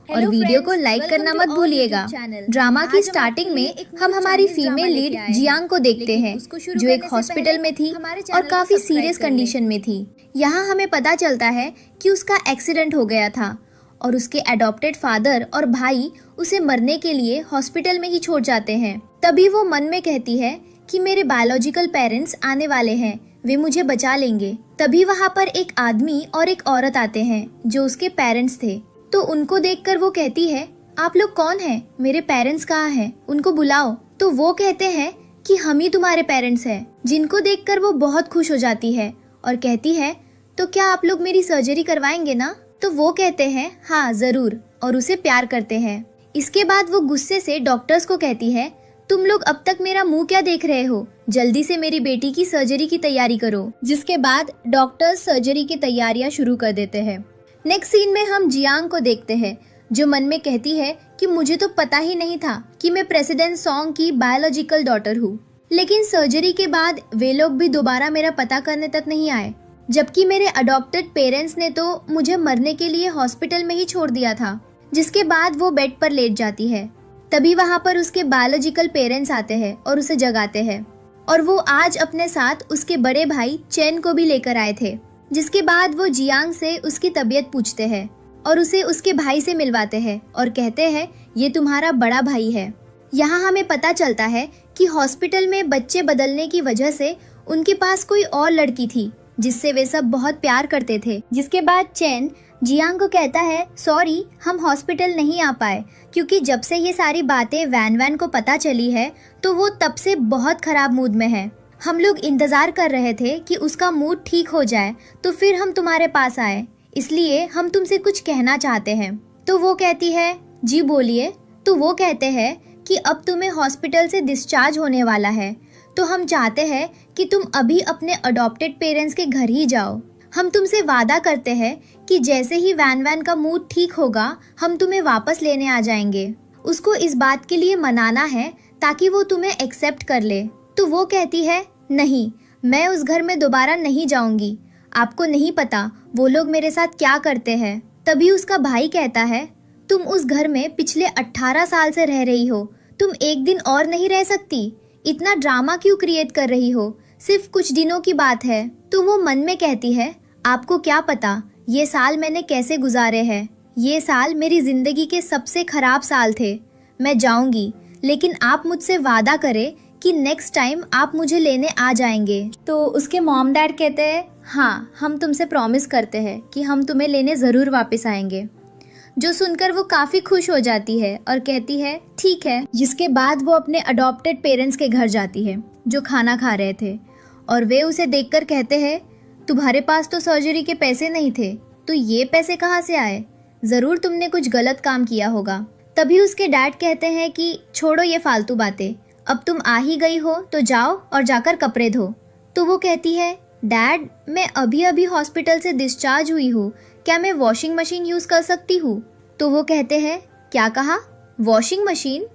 और वीडियो को लाइक करना मत भूलिएगा। ड्रामा की स्टार्टिंग में हम हमारी फीमेल लीड जियांग को देखते हैं, जो एक हॉस्पिटल में थी और काफी सीरियस कंडीशन में थी। यहाँ हमें पता चलता है कि उसका एक्सीडेंट हो गया था और उसके अडॉप्टेड फादर और भाई उसे मरने के लिए हॉस्पिटल में ही छोड़ जाते हैं। तभी वो मन में कहती है कि मेरे बायोलॉजिकल पेरेंट्स आने वाले हैं, वे मुझे बचा लेंगे। तभी वहाँ पर एक आदमी और एक औरत आते हैं जो उसके पेरेंट्स थे। तो उनको देखकर वो कहती है, आप लोग कौन हैं? मेरे पेरेंट्स कहाँ हैं? उनको बुलाओ। तो वो कहते हैं कि हम ही तुम्हारे पेरेंट्स हैं, जिनको देखकर वो बहुत खुश हो जाती है और कहती है, तो क्या आप लोग मेरी सर्जरी करवाएंगे ना? तो वो कहते हैं हाँ जरूर, और उसे प्यार करते हैं। इसके बाद वो गुस्से से डॉक्टर्स को कहती है, तुम लोग अब तक मेरा मुंह क्या देख रहे हो? जल्दी से मेरी बेटी की सर्जरी की तैयारी करो। जिसके बाद डॉक्टर्स सर्जरी की तैयारियां शुरू कर देते हैं। नेक्स्ट सीन में हम जियांग को देखते हैं, जो मन में कहती है कि मुझे तो पता ही नहीं था कि मैं प्रेसिडेंट सॉन्ग की बायोलॉजिकल डॉटर हूँ। लेकिन सर्जरी के बाद वे लोग भी दोबारा मेरा पता करने तक नहीं आए, जबकि मेरे अडॉप्टेड पेरेंट्स ने तो मुझे मरने के लिए हॉस्पिटल में ही छोड़ दिया था। जिसके बाद वो बेड पर लेट जाती है। तभी वहाँ पर उसके बायोलॉजिकल पेरेंट्स आते हैं और उसे जगाते हैं, और वो आज अपने साथ उसके बड़े भाई चेन को भी लेकर आए थे। जिसके बाद वो जियांग से उसकी तबीयत पूछते हैं और उसे उसके भाई से मिलवाते हैं और कहते हैं ये तुम्हारा बड़ा भाई है। यहाँ हमें पता चलता है कि हॉस्पिटल में बच्चे बदलने की वजह से उनके पास कोई और लड़की थी जिससे वे सब बहुत प्यार करते थे। जिसके बाद चेन जियांग को कहता है, सॉरी हम हॉस्पिटल नहीं आ पाए, क्योंकि जब से ये सारी बातें वैन को पता चली है तो वो तब से बहुत खराब मूड में है। हम लोग इंतजार कर रहे थे कि उसका मूड ठीक हो जाए तो फिर हम तुम्हारे पास आए, इसलिए हम तुमसे कुछ कहना चाहते हैं। तो वो कहती है, जी बोलिए। तो वो कहते हैं कि अब तुम्हें हॉस्पिटल से डिस्चार्ज होने वाला है, तो हम चाहते हैं कि तुम अभी अपने अडॉप्टेड पेरेंट्स के घर ही जाओ। हम तुमसे वादा करते हैं कि जैसे ही वैन का मूड ठीक होगा हम तुम्हें वापस लेने आ जाएंगे। उसको इस बात के लिए मनाना है ताकि वो तुम्हें एक्सेप्ट कर ले। तो वो कहती है, नहीं मैं उस घर में दोबारा नहीं जाऊंगी, आपको नहीं पता वो लोग मेरे साथ क्या करते हैं। तभी उसका भाई कहता है, तुम उस घर में पिछले 18 साल से रह रही हो, तुम एक दिन और नहीं रह सकती? इतना ड्रामा क्यों क्रिएट कर रही हो? सिर्फ कुछ दिनों की बात है। तो वो मन में कहती है, आपको क्या पता ये साल मैंने कैसे गुजारे हैं? ये साल मेरी जिंदगी के सबसे खराब साल थे। मैं जाऊंगी, लेकिन आप मुझसे वादा करें कि नेक्स्ट टाइम आप मुझे लेने आ जाएंगे। तो उसके मॉम डैड कहते हैं, हाँ हम तुमसे प्रॉमिस करते हैं कि हम तुम्हें लेने ज़रूर वापस आएंगे। जो सुनकर वो काफ़ी खुश हो जाती है और कहती है ठीक है। जिसके बाद वो अपने अडॉप्टेड पेरेंट्स के घर जाती है जो खाना खा रहे थे, और वे उसे देखकर कहते हैं, तुम्हारे पास तो सर्जरी के पैसे नहीं थे, तो ये पैसे कहाँ से आए? ज़रूर तुमने कुछ गलत काम किया होगा। तभी उसके डैड कहते हैं कि छोड़ो ये फालतू बातें, अब तुम आ ही गई हो तो जाओ और जाकर कपड़े धो। तो वो कहती है, डैड मैं अभी अभी हॉस्पिटल से डिस्चार्ज हुई हूँ, क्या मैं वॉशिंग मशीन यूज़ कर सकती हूँ? तो वो कहते हैं, क्या कहा? Washing machine?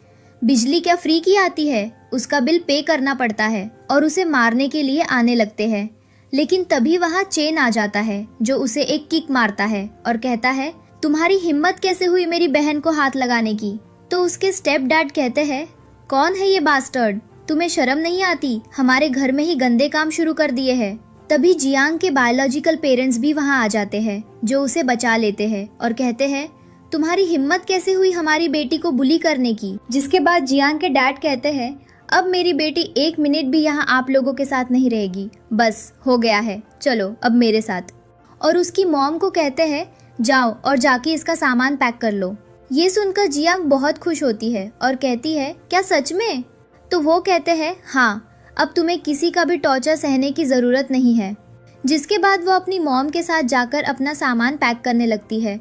बिजली क्या फ्री की आती है? उसका बिल पे करना पड़ता है। और उसे मारने के लिए आने लगते हैं। लेकिन तभी वहाँ चेन आ जाता है जो उसे एक किक मारता है और कहता है, तुम्हारी हिम्मत कैसे हुई मेरी बहन को हाथ लगाने की? तो उसके स्टेप डैड कहते हैं, कौन है ये बास्टर्ड? तुम्हें शर्म नहीं आती? हमारे घर में ही गंदे काम शुरू कर दिए हैं। तभी जियांग के बायोलॉजिकल पेरेंट्स भी वहाँ आ जाते हैं जो उसे बचा लेते हैं और कहते हैं, तुम्हारी हिम्मत कैसे हुई हमारी बेटी को बुली करने की? जिसके बाद जियांग के डैड कहते हैं, अब मेरी बेटी 1 मिनट भी यहाँ आप लोगों के साथ नहीं रहेगी, बस हो गया है, चलो अब मेरे साथ। और उसकी मॉम को कहते हैं, जाओ और जाके इसका सामान पैक कर लो। ये सुनकर जियांग बहुत खुश होती है और कहती है, क्या सच में? तो वो कहते हैं, हाँ अब तुम्हें किसी का भी टॉर्चर सहने की ज़रूरत नहीं है। जिसके बाद वो अपनी मॉम के साथ जाकर अपना सामान पैक करने लगती है।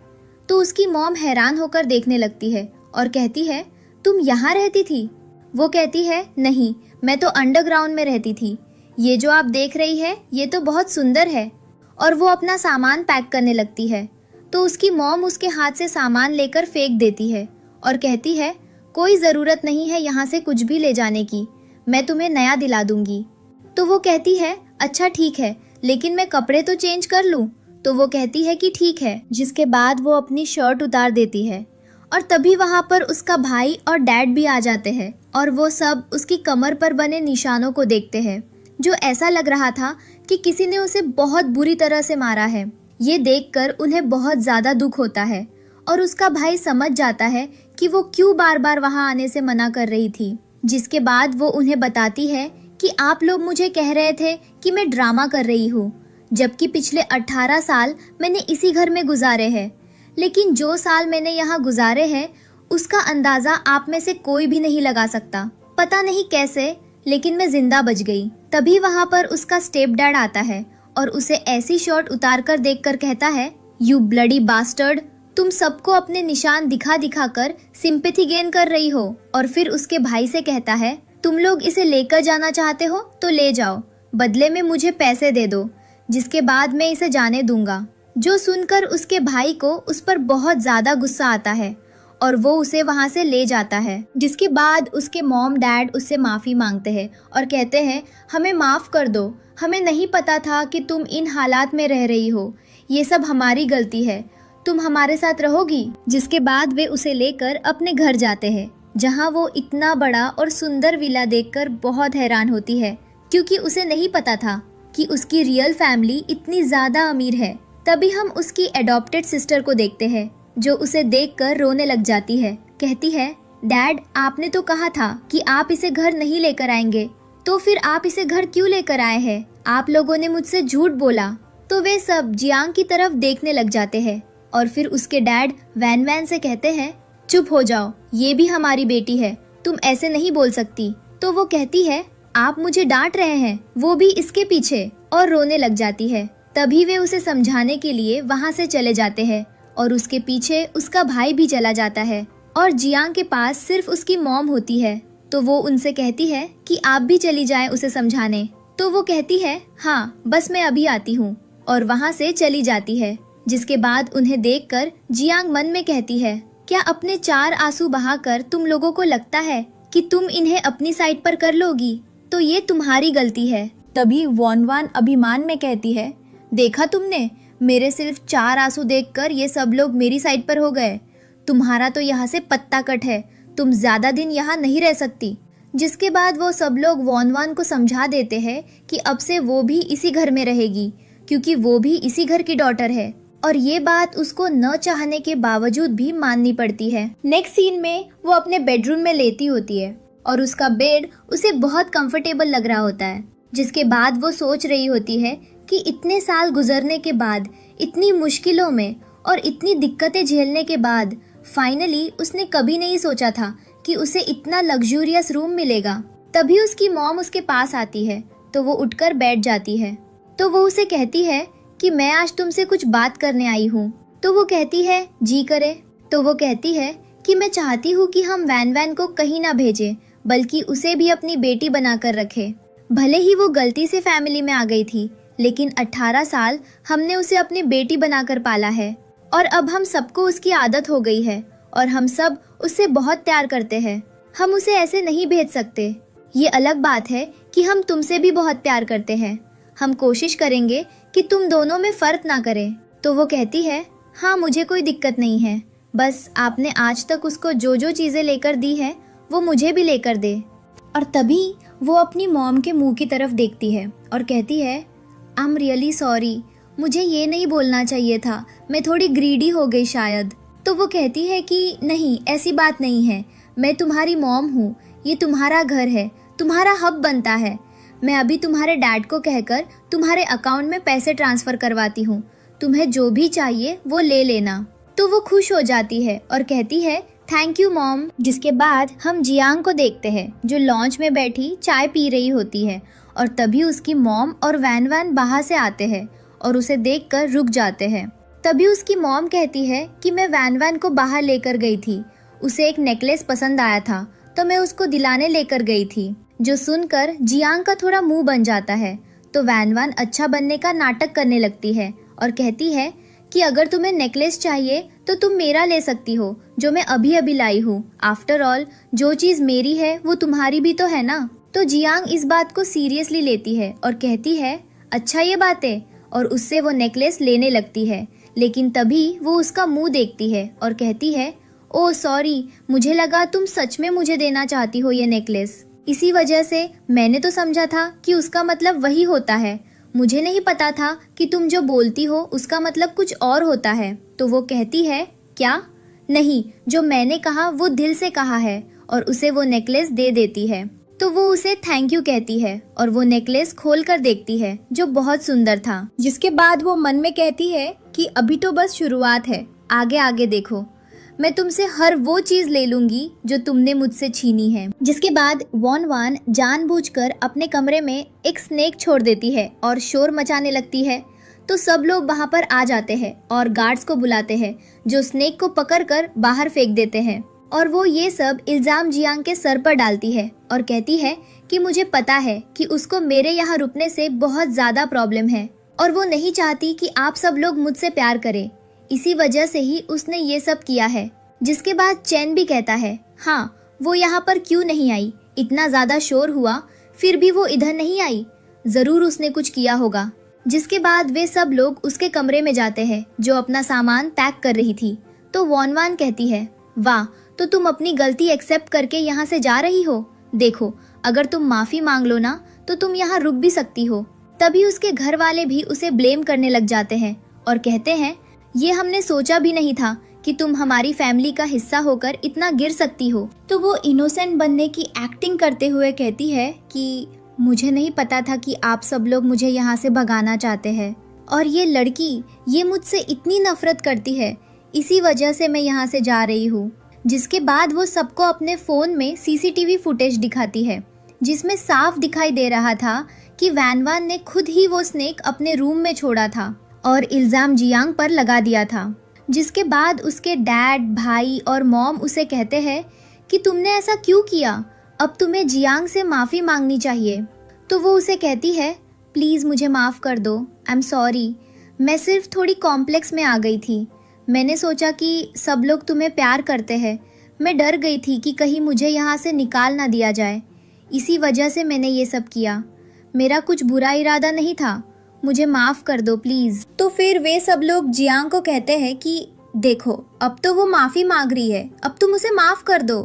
तो उसकी मॉम हैरान होकर देखने लगती है और कहती है, तुम यहाँ रहती थी? वो कहती है, नहीं मैं तो अंडरग्राउंड में रहती थी। ये जो आप देख रही है ये तो बहुत सुंदर है। और वो अपना सामान पैक करने लगती है। तो उसकी मॉम उसके हाथ से सामान लेकर फेंक देती है और कहती है, कोई ज़रूरत नहीं है यहाँ से कुछ भी ले जाने की, मैं तुम्हें नया दिला दूंगी। तो वो कहती है, अच्छा ठीक है, लेकिन मैं कपड़े तो चेंज कर लूँ? तो वो कहती है कि ठीक है। जिसके बाद वो अपनी शर्ट उतार देती है और तभी वहाँ पर उसका भाई और डैड भी आ जाते हैं और वो सब उसकी कमर पर बने निशानों को देखते हैं, जो ऐसा लग रहा था कि किसी ने उसे बहुत बुरी तरह से मारा है। ये देखकर उन्हें बहुत ज़्यादा दुख होता है और उसका भाई समझ जाता है कि वो क्यों बार बार वहाँ आने से मना कर रही थी। जिसके बाद वो उन्हें बताती है कि आप लोग मुझे कह रहे थे कि मैं ड्रामा कर रही हूँ, जबकि पिछले 18 साल मैंने इसी घर में गुजारे हैं, लेकिन जो साल मैंने यहाँ गुजारे हैं उसका अंदाज़ा आप में से कोई भी नहीं लगा सकता। पता नहीं कैसे, लेकिन मैं जिंदा बच गई। तभी वहाँ पर उसका स्टेप डैड आता है और उसे ऐसी शॉट उतार कर देख कर कहता है, यू ब्लडी बास्टर्ड, तुम सबको अपने निशान दिखा दिखा कर सिंपैथी गेन कर रही हो। और फिर उसके भाई से कहता है, तुम लोग इसे लेकर जाना चाहते हो तो ले जाओ, बदले में मुझे पैसे दे दो, जिसके बाद मैं इसे जाने दूंगा। जो सुनकर उसके भाई को उस पर बहुत ज्यादा गुस्सा आता है और वो उसे वहाँ से ले जाता है। जिसके बाद उसके मॉम डैड उससे माफ़ी मांगते हैं और कहते हैं, हमें माफ़ कर दो, हमें नहीं पता था कि तुम इन हालात में रह रही हो, ये सब हमारी गलती है, तुम हमारे साथ रहोगी। जिसके बाद वे उसे लेकर अपने घर जाते हैं, जहाँ वो इतना बड़ा और सुंदर विला देखकर बहुत हैरान होती है, क्योंकि उसे नहीं पता था कि उसकी रियल फैमिली इतनी ज़्यादा अमीर है। तभी हम उसकी एडॉप्टेड सिस्टर को देखते हैं, जो उसे देखकर रोने लग जाती है। कहती है, डैड आपने तो कहा था कि आप इसे घर नहीं लेकर आएंगे, तो फिर आप इसे घर क्यों लेकर आए हैं? आप लोगों ने मुझसे झूठ बोला। तो वे सब जियांग की तरफ देखने लग जाते हैं और फिर उसके डैड वैन वैन से कहते हैं, चुप हो जाओ, ये भी हमारी बेटी है, तुम ऐसे नहीं बोल सकती। तो वो कहती है, आप मुझे डांट रहे हैं, वो भी इसके पीछे, और रोने लग जाती है। तभी वे उसे समझाने के लिए वहाँ से चले जाते हैं और उसके पीछे उसका भाई भी चला जाता है और जियांग के पास सिर्फ उसकी मॉम होती है। तो वो उनसे कहती है कि आप भी चली जाएं उसे समझाने। तो वो कहती है, हाँ बस मैं अभी आती हूँ, और वहाँ से चली जाती है। जिसके बाद उन्हें देखकर जियांग मन में कहती है, क्या अपने 4 आंसू बहाकर तुम लोगों को लगता है कि तुम इन्हें अपनी साइड पर कर लोगी? तो ये तुम्हारी गलती है। तभी वॉनवान अभिमान में कहती है, देखा तुमने, मेरे सिर्फ 4 आंसू देखकर ये सब लोग मेरी साइड पर हो गए। तुम्हारा तो यहाँ से पत्ता कट है, तुम ज्यादा दिन यहाँ नहीं रह सकती। जिसके बाद वो सब लोग वॉनवान को समझा देते हैं कि अब से वो भी इसी घर में रहेगी, क्योंकि वो भी इसी घर की डॉटर है, और ये बात उसको न चाहने के बावजूद भी माननी पड़ती है। नेक्स्ट सीन में वो अपने बेडरूम में लेटी होती है और उसका बेड उसे बहुत कंफर्टेबल लग रहा होता है। जिसके बाद वो सोच रही होती है कि इतने साल गुजरने के बाद, इतनी मुश्किलों में और इतनी दिक्कतें झेलने के बाद फाइनली उसने कभी नहीं सोचा था कि उसे इतना लग्जूरियस रूम मिलेगा। तभी उसकी मॉम उसके पास आती है तो वो उठकर बैठ जाती है। तो वो उसे कहती है कि मैं आज तुमसे कुछ बात करने आई हूँ। तो वो कहती है, जी करे। तो वो कहती है कि मैं चाहती हूँ कि हम वैन वैन को कहीं ना भेजें, बल्कि उसे भी अपनी बेटी बनाकर रखे। भले ही वो गलती से फैमिली में आ गई थी, लेकिन 18 साल हमने उसे अपनी बेटी बनाकर पाला है और अब हम सबको उसकी आदत हो गई है और हम सब उससे बहुत प्यार करते हैं। हम उसे ऐसे नहीं भेज सकते। ये अलग बात है कि हम तुमसे भी बहुत प्यार करते हैं। हम कोशिश करेंगे कि तुम दोनों में फर्क ना करें। तो वो कहती है, हाँ मुझे कोई दिक्कत नहीं है, बस आपने आज तक उसको जो जो चीज़ें लेकर दी है वो मुझे भी लेकर दे। और तभी वो अपनी मॉम के मुंह की तरफ देखती है और कहती है, आई एम रियली सॉरी, मुझे ये नहीं बोलना चाहिए था, मैं थोड़ी ग्रीडी हो गई शायद। तो वो कहती है कि नहीं, ऐसी बात नहीं है, मैं तुम्हारी मॉम हूँ, ये तुम्हारा घर है, तुम्हारा हब बनता है। मैं अभी तुम्हारे डैड को कहकर तुम्हारे अकाउंट में पैसे ट्रांसफ़र करवाती हूँ, तुम्हें जो भी चाहिए वो ले लेना। तो वो खुश हो जाती है और कहती है, थैंक यू मॉम। जिसके बाद हम जियांग को देखते हैं, जो लॉन्च में बैठी चाय पी रही होती है, और तभी उसकी मॉम और वैन वैन बाहर से आते हैं और उसे देखकर रुक जाते हैं। तभी उसकी मॉम कहती है कि मैं वैन वैन को बाहर लेकर गई थी, उसे एक नेकलेस पसंद आया था तो मैं उसको दिलाने लेकर गई थी। जो सुनकर जियांग का थोड़ा मुंह बन जाता है। तो वैन वैन अच्छा बनने का नाटक करने लगती है और कहती है कि अगर तुम्हें नेकलेस चाहिए तो तुम मेरा ले सकती हो, जो मैं अभी अभी लाई हूँ। आफ्टर ऑल जो चीज़ मेरी है वो तुम्हारी भी तो है ना। तो जियांग इस बात को सीरियसली लेती है और कहती है, अच्छा ये बात है, और उससे वो नेकलेस लेने लगती है। लेकिन तभी वो उसका मुंह देखती है और कहती है, ओह सॉरी, मुझे लगा तुम सच में मुझे देना चाहती हो ये नेकलेस। इसी वजह से मैंने तो समझा था कि उसका मतलब वही होता है। मुझे नहीं पता था कि तुम जो बोलती हो उसका मतलब कुछ और होता है। तो वो कहती है, क्या? नहीं, जो मैंने कहा वो दिल से कहा है, और उसे वो नेकलेस दे देती है। तो वो उसे थैंक यू कहती है और वो नेकलेस खोल कर देखती है जो बहुत सुंदर था। जिसके बाद वो मन में कहती है कि अभी तो बस शुरुआत है, आगे आगे देखो, मैं तुमसे हर वो चीज ले लूंगी जो तुमने मुझसे छीनी है। जिसके बाद वॉन वान जानबूझकर अपने कमरे में एक स्नेक छोड़ देती है और शोर मचाने लगती है। तो सब लोग वहां पर आ जाते हैं और गार्ड्स को बुलाते हैं जो स्नेक को पकड़कर बाहर फेंक देते हैं। और वो ये सब इल्जाम जियांग के सर पर डालती है और कहती है कि मुझे पता है कि उसको मेरे यहाँ रुकने से बहुत ज्यादा प्रॉब्लम है और वो नहीं चाहती कि आप सब लोग मुझसे प्यार करें, इसी वजह से ही उसने ये सब किया है। जिसके बाद चैन भी कहता है, हाँ वो यहाँ पर क्यों नहीं आई, इतना ज्यादा शोर हुआ फिर भी वो इधर नहीं आई, जरूर उसने कुछ किया होगा। जिसके बाद वे सब लोग उसके कमरे में जाते हैं जो अपना सामान पैक कर रही थी। तो वॉन वान कहती है, वाह, तो तुम अपनी गलती एक्सेप्ट करके यहाँ से जा रही हो। देखो, अगर तुम माफी मांग लो ना तो तुम यहाँ रुक भी सकती हो। तभी उसके घर वाले भी उसे ब्लेम करने लग जाते हैं और कहते हैं, ये हमने सोचा भी नहीं था कि तुम हमारी फैमिली का हिस्सा होकर इतना गिर सकती हो। तो वो इनोसेंट बनने की एक्टिंग करते हुए कहती है कि मुझे नहीं पता था कि आप सब लोग मुझे यहाँ से भगाना चाहते हैं, और ये लड़की ये मुझसे इतनी नफरत करती है, इसी वजह से मैं यहाँ से जा रही हूँ। जिसके बाद वो सबको अपने फोन में सीसीटीवी फुटेज दिखाती है जिसमें साफ दिखाई दे रहा था कि वैन वान ने खुद ही वो स्नेक अपने रूम में छोड़ा था और इल्जाम जियांग पर लगा दिया था। जिसके बाद उसके डैड, भाई और मॉम उसे कहते हैं कि तुमने ऐसा क्यों किया, अब तुम्हें जियांग से माफ़ी मांगनी चाहिए। तो वो उसे कहती है, प्लीज़ मुझे माफ़ कर दो, आई एम सॉरी, मैं सिर्फ थोड़ी कॉम्प्लेक्स में आ गई थी। मैंने सोचा कि सब लोग तुम्हें प्यार करते हैं, मैं डर गई थी कि कहीं मुझे यहाँ से निकाल ना दिया जाए, इसी वजह से मैंने ये सब किया। मेरा कुछ बुरा इरादा नहीं था, मुझे माफ़ कर दो प्लीज़। तो फिर वे सब लोग जियांग को कहते हैं कि देखो, अब तो वो माफ़ी मांग रही है, अब तुम उसे माफ़ कर दो,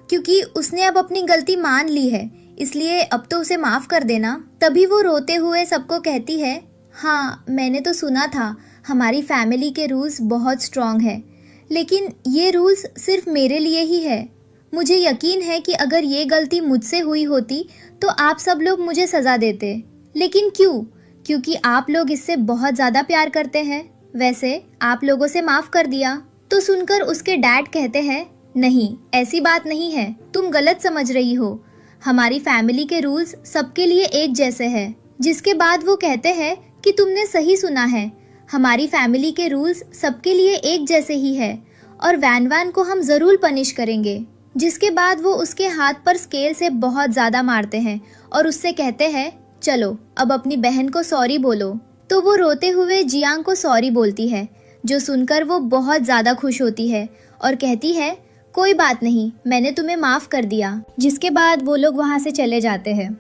क्योंकि उसने अब अपनी गलती मान ली है, इसलिए अब तो उसे माफ़ कर देना। तभी वो रोते हुए सबको कहती है, हाँ मैंने तो सुना था हमारी फैमिली के रूल्स बहुत स्ट्रॉन्ग है, लेकिन ये रूल्स सिर्फ मेरे लिए ही है। मुझे यकीन है कि अगर ये गलती मुझसे हुई होती तो आप सब लोग मुझे सज़ा देते, लेकिन क्यों? क्योंकि आप लोग इससे बहुत ज़्यादा प्यार करते हैं, वैसे आप लोगों से माफ़ कर दिया। तो सुनकर उसके डैड कहते हैं, नहीं ऐसी बात नहीं है, तुम गलत समझ रही हो, हमारी फैमिली के रूल्स सबके लिए एक जैसे हैं। जिसके बाद वो कहते हैं कि तुमने सही सुना है, हमारी फैमिली के रूल्स सबके लिए एक जैसे ही है और वैन वैन को हम ज़रूर पनिश करेंगे। जिसके बाद वो उसके हाथ पर स्केल से बहुत ज़्यादा मारते हैं और उससे कहते हैं, चलो अब अपनी बहन को सॉरी बोलो। तो वो रोते हुए जियांग को सॉरी बोलती है, जो सुनकर वो बहुत ज़्यादा खुश होती है और कहती है, कोई बात नहीं, मैंने तुम्हें माफ़ कर दिया। जिसके बाद वो लोग वहाँ से चले जाते हैं।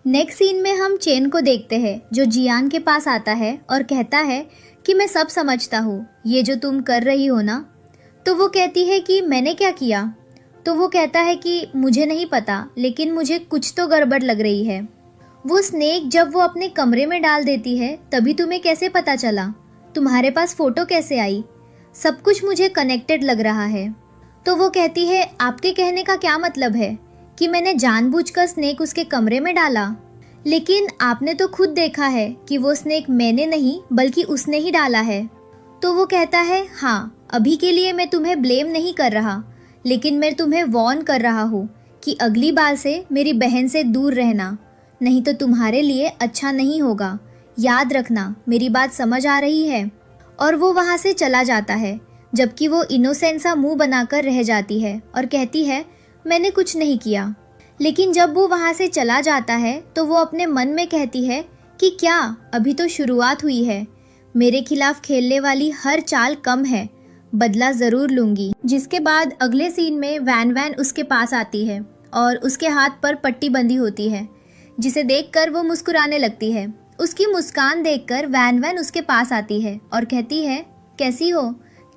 नेक्स्ट सीन में हम चेन को देखते हैं जो जियांग के पास आता है और कहता है कि मैं सब समझता हूँ, ये जो तुम कर रही हो ना। तो वो कहती है कि मैंने क्या किया? तो वो कहता है कि मुझे नहीं पता, लेकिन मुझे कुछ तो गड़बड़ लग रही है। वो स्नेक जब वो अपने कमरे में डाल देती है तभी तुम्हें कैसे पता चला? तुम्हारे पास फ़ोटो कैसे आई? सब कुछ मुझे कनेक्टेड लग रहा है। तो वो कहती है, आपके कहने का क्या मतलब है कि मैंने जानबूझकर स्नेक उसके कमरे में डाला? लेकिन आपने तो खुद देखा है कि वो स्नेक मैंने नहीं बल्कि उसने ही डाला है। तो वो कहता है, हाँ अभी के लिए मैं तुम्हें ब्लेम नहीं कर रहा, लेकिन मैं तुम्हें वॉर्न कर रहा हूँ कि अगली बार से मेरी बहन से दूर रहना, नहीं तो तुम्हारे लिए अच्छा नहीं होगा। याद रखना, मेरी बात समझ आ रही है? और वो वहाँ से चला जाता है, जबकि वो इनोसेंट सा मुंह बनाकर रह जाती है और कहती है, मैंने कुछ नहीं किया। लेकिन जब वो वहाँ से चला जाता है तो वो अपने मन में कहती है कि क्या अभी तो शुरुआत हुई है, मेरे खिलाफ खेलने वाली हर चाल कम है, बदला ज़रूर लूँगी। जिसके बाद अगले सीन में वैन वैन उसके पास आती है और उसके हाथ पर पट्टी बंधी होती है, जिसे देखकर वो मुस्कुराने लगती है। उसकी मुस्कान देखकर वैन वैन उसके पास आती है और कहती है, कैसी हो?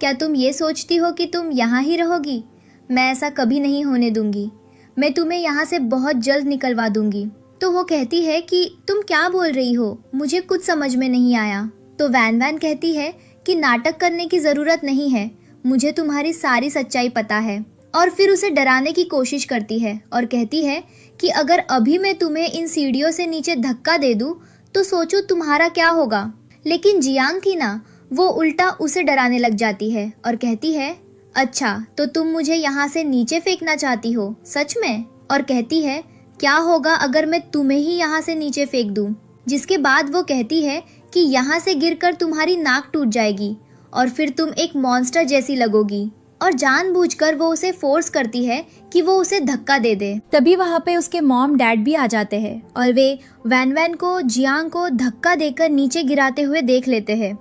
क्या तुम ये सोचती हो कि तुम यहाँ ही रहोगी? मैं ऐसा कभी नहीं होने दूंगी। मैं तुम्हें यहाँ से बहुत जल्द निकलवा दूंगी। तो वो कहती है कि तुम क्या बोल रही हो, मुझे कुछ समझ में नहीं आया। तो वैन वैन कहती है कि नाटक करने की जरूरत नहीं है, मुझे तुम्हारी सारी सच्चाई पता है। और फिर उसे डराने की कोशिश करती है और कहती है कि अगर अभी मैं तुम्हें इन सीढ़ियों से नीचे धक्का दे दूं तो सोचो तुम्हारा क्या होगा। लेकिन जियांग थी ना, वो उल्टा उसे डराने लग जाती है और कहती है, अच्छा तो तुम मुझे यहाँ से नीचे फेंकना चाहती हो, सच में? और कहती है, क्या होगा अगर मैं तुम्हें ही यहाँ से नीचे फेंक दूं? जिसके बाद वो कहती है कि यहाँ से गिरकर तुम्हारी नाक टूट जाएगी और फिर तुम एक मॉन्स्टर जैसी लगोगी। और जानबूझकर वो उसे फोर्स करती है कि वो उसे धक्का दे दे। तभी वहाँ पे उसके मॉम डैड भी आ जाते हैं और वे वैन वैन को जियांग को धक्का देकर नीचे गिराते हुए देख लेते हैं।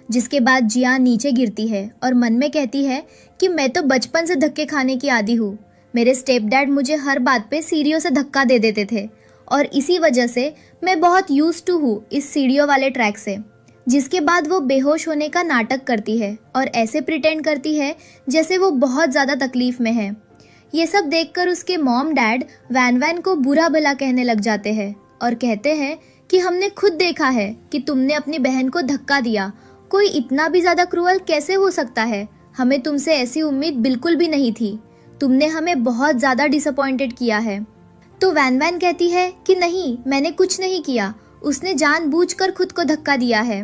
जिसके बाद जियांग नीचे गिरती है और मन में कहती है कि मैं तो बचपन से धक्के खाने की आदी हूँ। मेरे स्टेप डैड मुझे हर बात पे सीढ़ियों से धक्का दे देते थे और इसी वजह से मैं बहुत यूज्ड टू हूँ इस सीढ़ियों वाले ट्रैक से। जिसके बाद वो बेहोश होने का नाटक करती है और ऐसे प्रिटेंड करती है जैसे वो बहुत ज़्यादा तकलीफ में है। ये सब देखकर उसके मॉम डैड वैन वैन को बुरा भला कहने लग जाते हैं और कहते हैं कि हमने खुद देखा है कि तुमने अपनी बहन को धक्का दिया। कोई इतना भी ज़्यादा क्रूअल कैसे हो सकता है? हमें तुमसे ऐसी उम्मीद बिल्कुल भी नहीं थी। तुमने हमें बहुत ज़्यादा डिसअपॉइंटेड किया है। तो वैन वैन कहती है कि नहीं, मैंने कुछ नहीं किया, उसने जानबूझकर खुद को धक्का दिया है।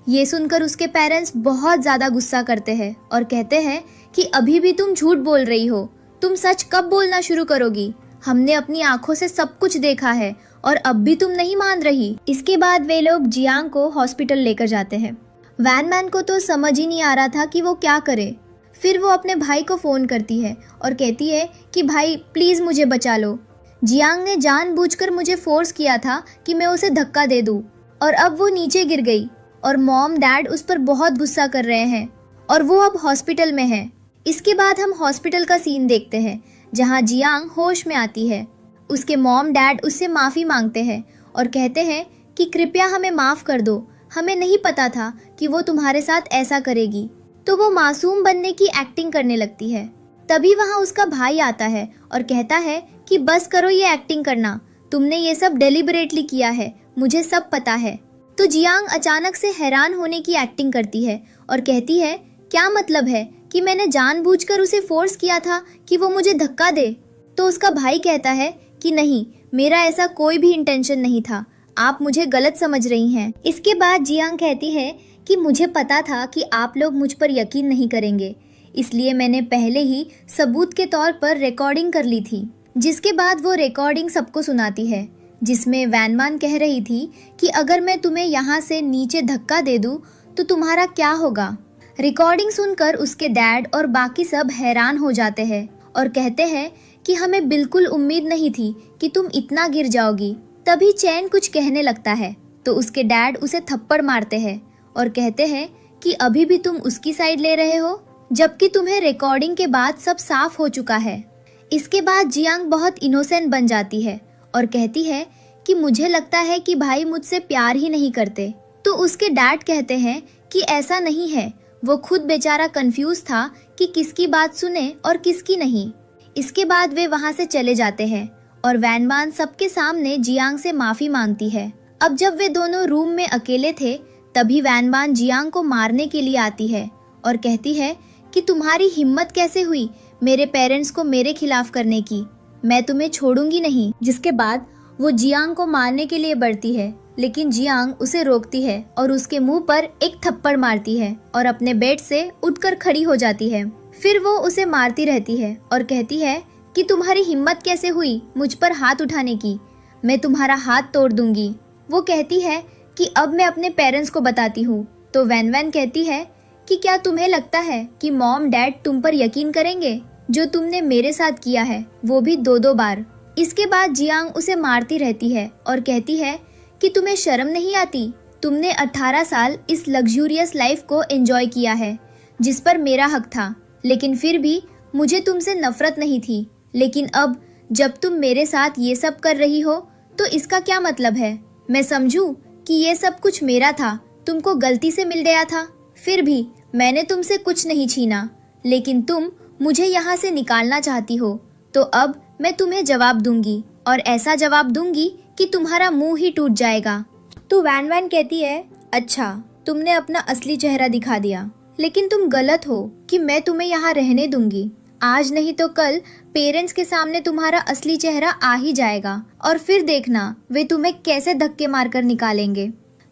ये सुनकर उसके पेरेंट्स बहुत ज़्यादा गुस्सा करते हैं और कहते हैं कि अभी भी तुम झूठ बोल रही हो, तुम सच कब बोलना शुरू करोगी? हमने अपनी आंखों से सब कुछ देखा है और अब भी तुम नहीं मान रही। इसके बाद वे लोग जियांग को हॉस्पिटल लेकर जाते हैं। वैन वैन को तो समझ ही नहीं आ रहा था कि वो क्या करे। फिर वो अपने भाई को फ़ोन करती है और कहती है कि भाई प्लीज़ मुझे बचा लो। जियांग ने जानबूझकर मुझे फोर्स किया था कि मैं उसे धक्का दे दूँ और अब वो नीचे गिर गई और मॉम डैड उस पर बहुत गुस्सा कर रहे हैं और वो अब हॉस्पिटल में है। इसके बाद हम हॉस्पिटल का सीन देखते हैं जहाँ जियांग होश में आती है। उसके मॉम डैड उससे माफ़ी मांगते हैं और कहते हैं कि कृपया हमें माफ़ कर दो, हमें नहीं पता था कि वो तुम्हारे साथ ऐसा करेगी। तो वो मासूम बनने की एक्टिंग करने लगती है। तभी वहाँ उसका भाई आता है और कहता है कि बस करो ये एक्टिंग करना, तुमने ये सब डेलिबरेटली किया है, मुझे सब पता है। तो जियांग अचानक से हैरान होने की एक्टिंग करती है और कहती है, क्या मतलब है कि मैंने जानबूझकर उसे फोर्स किया था कि वो मुझे धक्का दे? तो उसका भाई कहता है कि नहीं, मेरा ऐसा कोई भी इंटेंशन नहीं था, आप मुझे गलत समझ रही हैं। इसके बाद जियांग कहती है कि मुझे पता था कि आप लोग मुझ पर यकीन नहीं करेंगे, इसलिए मैंने पहले ही सबूत के तौर पर रिकॉर्डिंग कर ली थी। जिसके बाद वो रिकॉर्डिंग सबको सुनाती है जिसमें वैन वैन कह रही थी कि अगर मैं तुम्हें यहाँ से नीचे धक्का दे दूँ तो तुम्हारा क्या होगा। रिकॉर्डिंग सुनकर उसके डैड और बाकी सब हैरान हो जाते हैं और कहते हैं कि हमें बिल्कुल उम्मीद नहीं थी कि तुम इतना गिर जाओगी। तभी चैन कुछ कहने लगता है तो उसके डैड उसे थप्पड़ मारते हैं और कहते हैं कि अभी भी तुम उसकी साइड ले रहे हो, जबकि तुम्हें रिकॉर्डिंग के बाद सब साफ हो चुका है। इसके बाद जियांग बहुत इनोसेंट बन जाती है और कहती है कि मुझे लगता है कि भाई मुझसे प्यार ही नहीं करते। तो उसके डैड कहते हैं कि ऐसा नहीं है, वो खुद बेचारा कंफ्यूज था कि किसकी बात सुने और किसकी नहीं। इसके बाद वे वहाँ से चले जाते हैं और वैन वैन सबके सामने जियांग से माफ़ी मांगती है। अब जब वे दोनों रूम में अकेले थे तभी वैन वैन जियांग को मारने के लिए आती है और कहती है कि तुम्हारी हिम्मत कैसे हुई मेरे पेरेंट्स को मेरे खिलाफ करने की, मैं तुम्हें छोड़ूंगी नहीं। जिसके बाद वो जियांग को मारने के लिए बढ़ती है लेकिन जियांग उसे रोकती है और उसके मुंह पर एक थप्पड़ मारती है और अपने बेड से उठकर खड़ी हो जाती है। फिर वो उसे मारती रहती है और कहती है कि तुम्हारी हिम्मत कैसे हुई मुझ पर हाथ उठाने की, मैं तुम्हारा हाथ तोड़ दूंगी। वो कहती है कि अब मैं अपने पेरेंट्स को बताती हूँ। तो वैन वैन कहती है कि क्या तुम्हें लगता है कि मॉम डैड तुम पर यकीन करेंगे, जो तुमने मेरे साथ किया है वो भी 2-2 बार। इसके बाद जियांग उसे मारती रहती है और कहती है कि तुम्हें शर्म नहीं आती, तुमने 18 साल इस लग्जूरियस लाइफ को एंजॉय किया है जिस पर मेरा हक था, लेकिन फिर भी मुझे तुमसे नफरत नहीं थी। लेकिन अब जब तुम मेरे साथ ये सब कर रही हो तो इसका क्या मतलब है? मैं समझूं कि ये सब कुछ मेरा था, तुमको गलती से मिल गया था, फिर भी मैंने तुमसे कुछ नहीं छीना, लेकिन तुम मुझे यहाँ से निकालना चाहती हो, तो अब मैं तुम्हें जवाब दूंगी और ऐसा जवाब दूंगी कि तुम्हारा मुंह ही टूट जाएगा। तो वैन वैन कहती है, अच्छा तुमने अपना असली चेहरा दिखा दिया, लेकिन तुम गलत हो कि मैं तुम्हें यहाँ रहने दूंगी। आज नहीं तो कल पेरेंट्स के सामने तुम्हारा असली चेहरा आ ही जाएगा और फिर देखना वे तुम्हें कैसे धक्के मारकर निकालेंगे।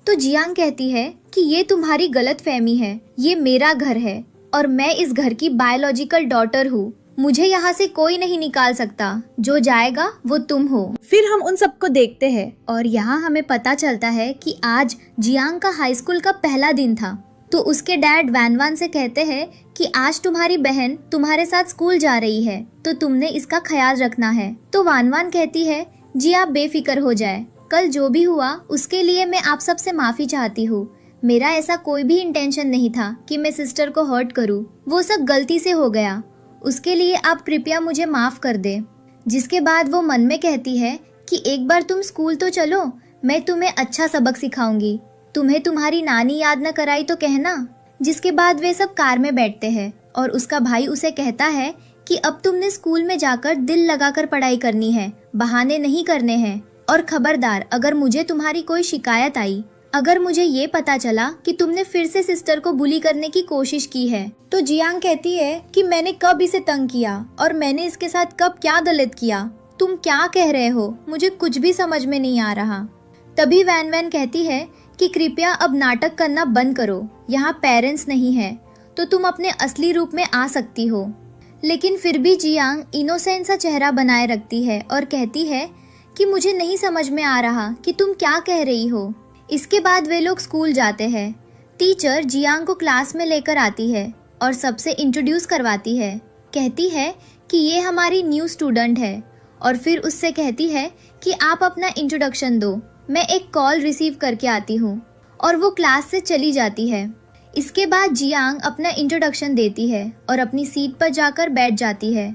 तो जियांग कहती है कि ये तुम्हारी गलत फहमी है, ये मेरा घर है और मैं इस घर की बायोलॉजिकल डॉटर हूँ। मुझे यहाँ से कोई नहीं निकाल सकता, जो जाएगा वो तुम हो। फिर हम उन सबको देखते हैं और यहाँ हमें पता चलता है कि आज जियांग का हाई स्कूल का पहला दिन था। तो उसके डैड वैन वैन से कहते हैं कि आज तुम्हारी बहन तुम्हारे साथ स्कूल जा रही है, तो तुमने इसका ख्याल रखना है। तो वैन वैन कहती है, जी आप बेफिक्र हो जाए, कल जो भी हुआ उसके लिए मैं आप सबसे माफी चाहती हूँ। मेरा ऐसा कोई भी इंटेंशन नहीं था कि मैं सिस्टर को हर्ट करूँ, वो सब गलती से हो गया, उसके लिए आप कृपया मुझे माफ कर दे। जिसके बाद वो मन में कहती है कि एक बार तुम स्कूल तो चलो, मैं तुम्हें अच्छा सबक सिखाऊंगी, तुम्हें तुम्हारी नानी याद न कराई तो कहना। जिसके बाद वे सब कार में बैठते हैं और उसका भाई उसे कहता है कि अब तुमने स्कूल में जाकर दिल लगाकर पढ़ाई करनी है, बहाने नहीं करने हैं। और खबरदार, अगर मुझे तुम्हारी कोई शिकायत आई, अगर मुझे ये पता चला कि तुमने फिर से सिस्टर को बुली करने की कोशिश की है। तो जियांग कहती है कि मैंने कब इसे तंग किया और मैंने इसके साथ कब क्या गलत किया, तुम क्या कह रहे हो, मुझे कुछ भी समझ में नहीं आ रहा। तभी वैन वैन कहती है कि कृपया अब नाटक करना बंद करो, यहाँ पेरेंट्स नहीं है, तो तुम अपने असली रूप में आ सकती हो। लेकिन फिर भी जियांग इनोसेंट सा चेहरा बनाए रखती है और कहती है कि मुझे नहीं समझ में आ रहा कि तुम क्या कह रही हो। इसके बाद वे लोग स्कूल जाते हैं। टीचर जियांग को क्लास में लेकर आती है और सबसे इंट्रोड्यूस करवाती है। कहती है कि ये हमारी न्यू स्टूडेंट है और फिर उससे कहती है कि आप अपना इंट्रोडक्शन दो, मैं एक कॉल रिसीव करके आती हूँ। और वो क्लास से चली जाती है। इसके बाद जियांग अपना इंट्रोडक्शन देती है और अपनी सीट पर जाकर बैठ जाती है।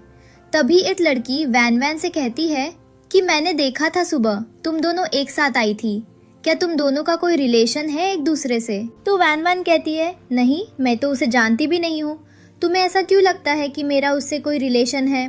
तभी एक लड़की वैन वैन से कहती है कि मैंने देखा था सुबह तुम दोनों एक साथ आई थी, क्या तुम दोनों का कोई रिलेशन है एक दूसरे से? तो वैन वैन कहती है, नहीं, मैं तो उसे जानती भी नहीं हूँ, तुम्हें ऐसा क्यों लगता है कि मेरा उससे कोई रिलेशन है?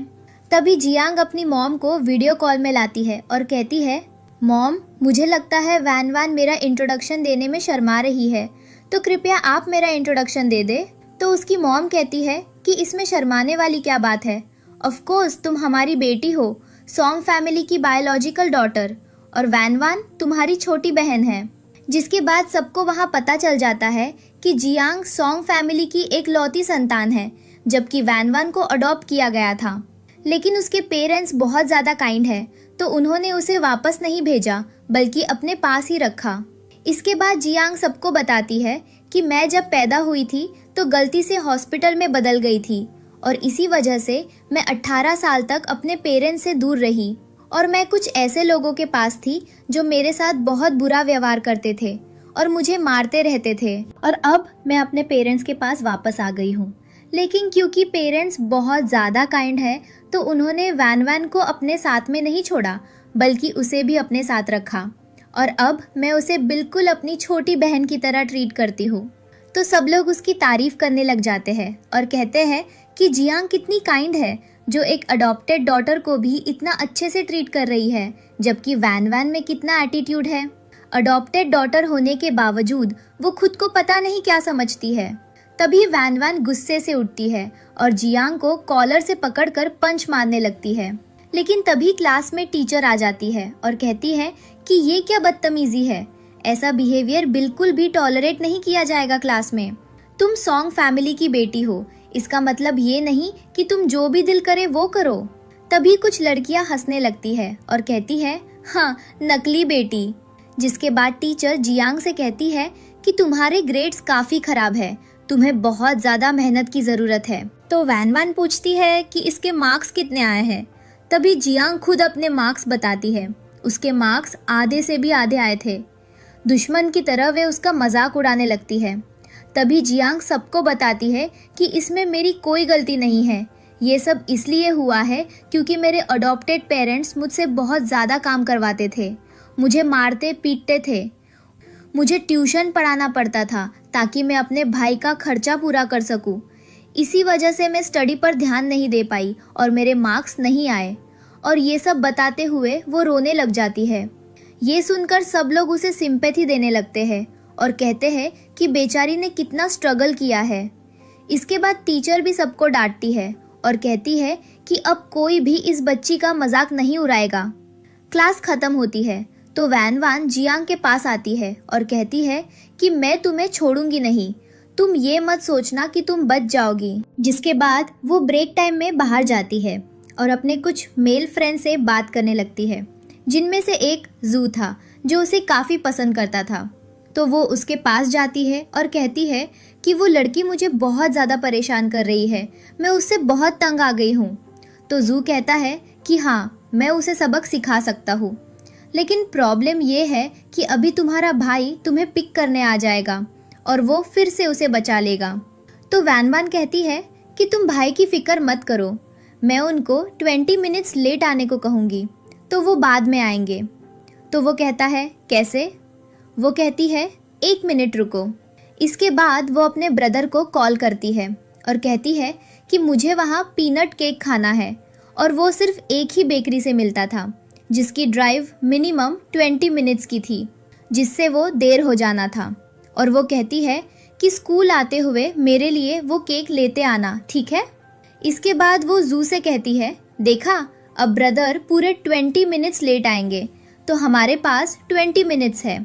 तभी जियांग अपनी मॉम को वीडियो कॉल में लाती है और कहती है, मॉम, मुझे लगता है वैन वैन मेरा इंट्रोडक्शन देने में शर्मा रही है, तो कृपया आप मेरा इंट्रोडक्शन दे दे। तो उसकी मॉम कहती है कि इसमें शर्माने वाली क्या बात है, ऑफ कोर्स तुम हमारी बेटी हो, सॉन्ग फैमिली की बायोलॉजिकल डॉटर, और वैन वैन तुम्हारी छोटी बहन है। जिसके बाद सबको वहाँ पता चल जाता है कि जियांग सॉन्ग फैमिली की एक लौती संतान है, जबकि वैन वैन को अडॉप्ट किया गया था। लेकिन उसके पेरेंट्स बहुत ज़्यादा काइंड है, तो उन्होंने उसे वापस नहीं भेजा बल्कि अपने पास ही रखा। इसके बाद जियांग सबको बताती है कि मैं जब पैदा हुई थी तो गलती से हॉस्पिटल में बदल गई थी और इसी वजह से मैं 18 साल तक अपने पेरेंट्स से दूर रही और मैं कुछ ऐसे लोगों के पास थी जो मेरे साथ बहुत बुरा व्यवहार करते थे और मुझे मारते रहते थे, और अब मैं अपने पेरेंट्स के पास वापस आ गई हूँ। लेकिन क्योंकि पेरेंट्स बहुत ज़्यादा काइंड है तो उन्होंने वैन वैन को अपने साथ में नहीं छोड़ा बल्कि उसे भी अपने साथ रखा, और अब मैं उसे बिल्कुल अपनी छोटी बहन की तरह ट्रीट करती हूँ। तो सब लोग उसकी तारीफ करने लग जाते हैं और कहते हैं कि जियांग कितनी काइंड है जो एक अडॉप्टेड डॉटर को भी इतना अच्छे से ट्रीट कर रही है, जबकि वैन वैन में कितना एटीट्यूड है। अडॉप्टेड डॉटर होने के बावजूद वो खुद को पता नहीं क्या समझती है। तभी वैन वैन गुस्से से उठती है और जियांग को कॉलर से पकड़कर पंच मारने लगती है। लेकिन तभी क्लास में टीचर आ जाती है और कहती है कि ये क्या बदतमीजी है, ऐसा बिहेवियर बिल्कुल भी टॉलरेट नहीं किया जाएगा क्लास में। तुम सॉन्ग फैमिली की बेटी हो, इसका मतलब ये नहीं कि तुम जो भी दिल करे वो करो। तभी कुछ लड़कियां हंसने लगती है और कहती है, हाँ, नकली बेटी। जिसके बाद टीचर जियांग से कहती है कि तुम्हारे ग्रेड्स काफी खराब है, तुम्हें बहुत ज्यादा मेहनत की जरूरत है। तो वैन वैन पूछती है कि इसके मार्क्स कितने आए हैं। तभी जियांग खुद अपने मार्क्स बताती है। उसके मार्क्स आधे से भी आधे आए थे। दुश्मन की तरह वे उसका मजाक उड़ाने लगती है। तभी जियांग सबको बताती है कि इसमें मेरी कोई गलती नहीं है, ये सब इसलिए हुआ है क्योंकि मेरे अडॉप्टेड पेरेंट्स मुझसे बहुत ज़्यादा काम करवाते थे, मुझे मारते पीटते थे, मुझे ट्यूशन पढ़ाना पड़ता था ताकि मैं अपने भाई का खर्चा पूरा कर सकूं। इसी वजह से मैं स्टडी पर ध्यान नहीं दे पाई और मेरे मार्क्स नहीं आए। और ये सब बताते हुए वो रोने लग जाती है। ये सुनकर सब लोग उसे सिंपैथी देने लगते हैं और कहते हैं कि बेचारी ने कितना स्ट्रगल किया है। इसके बाद टीचर भी सबको डांटती है और कहती है कि अब कोई भी इस बच्ची का मजाक नहीं उड़ाएगा। क्लास खत्म होती है तो वैन वान जियांग के पास आती है और कहती है कि मैं तुम्हें छोड़ूंगी नहीं, तुम ये मत सोचना कि तुम बच जाओगी। जिसके बाद वो ब्रेक टाइम में बाहर जाती है और अपने कुछ मेल फ्रेंड से बात करने लगती है, जिनमें से एक जू था जो उसे काफ़ी पसंद करता था। तो वो उसके पास जाती है और कहती है कि वो लड़की मुझे बहुत ज़्यादा परेशान कर रही है, मैं उससे बहुत तंग आ गई हूँ। तो जू कहता है कि हाँ, मैं उसे सबक सिखा सकता हूँ, लेकिन प्रॉब्लम ये है कि अभी तुम्हारा भाई तुम्हें पिक करने आ जाएगा और वो फिर से उसे बचा लेगा। तो वैन वान कहती है कि तुम भाई की फिक्र मत करो, मैं उनको 20 मिनट्स लेट आने को कहूँगी, तो वो बाद में आएंगे। तो वो कहता है कैसे? वो कहती है 1 मिनट रुको। इसके बाद वो अपने ब्रदर को कॉल करती है और कहती है कि मुझे वहाँ पीनट केक खाना है, और वो सिर्फ एक ही बेकरी से मिलता था जिसकी ड्राइव मिनिमम 20 मिनट्स की थी, जिससे वो देर हो जाना था। और वो कहती है कि स्कूल आते हुए मेरे लिए वो केक लेते आना, ठीक है? इसके बाद वो जू से कहती है देखा, अब ब्रदर पूरे 20 मिनट्स लेट आएंगे, तो हमारे पास 20 मिनट्स है।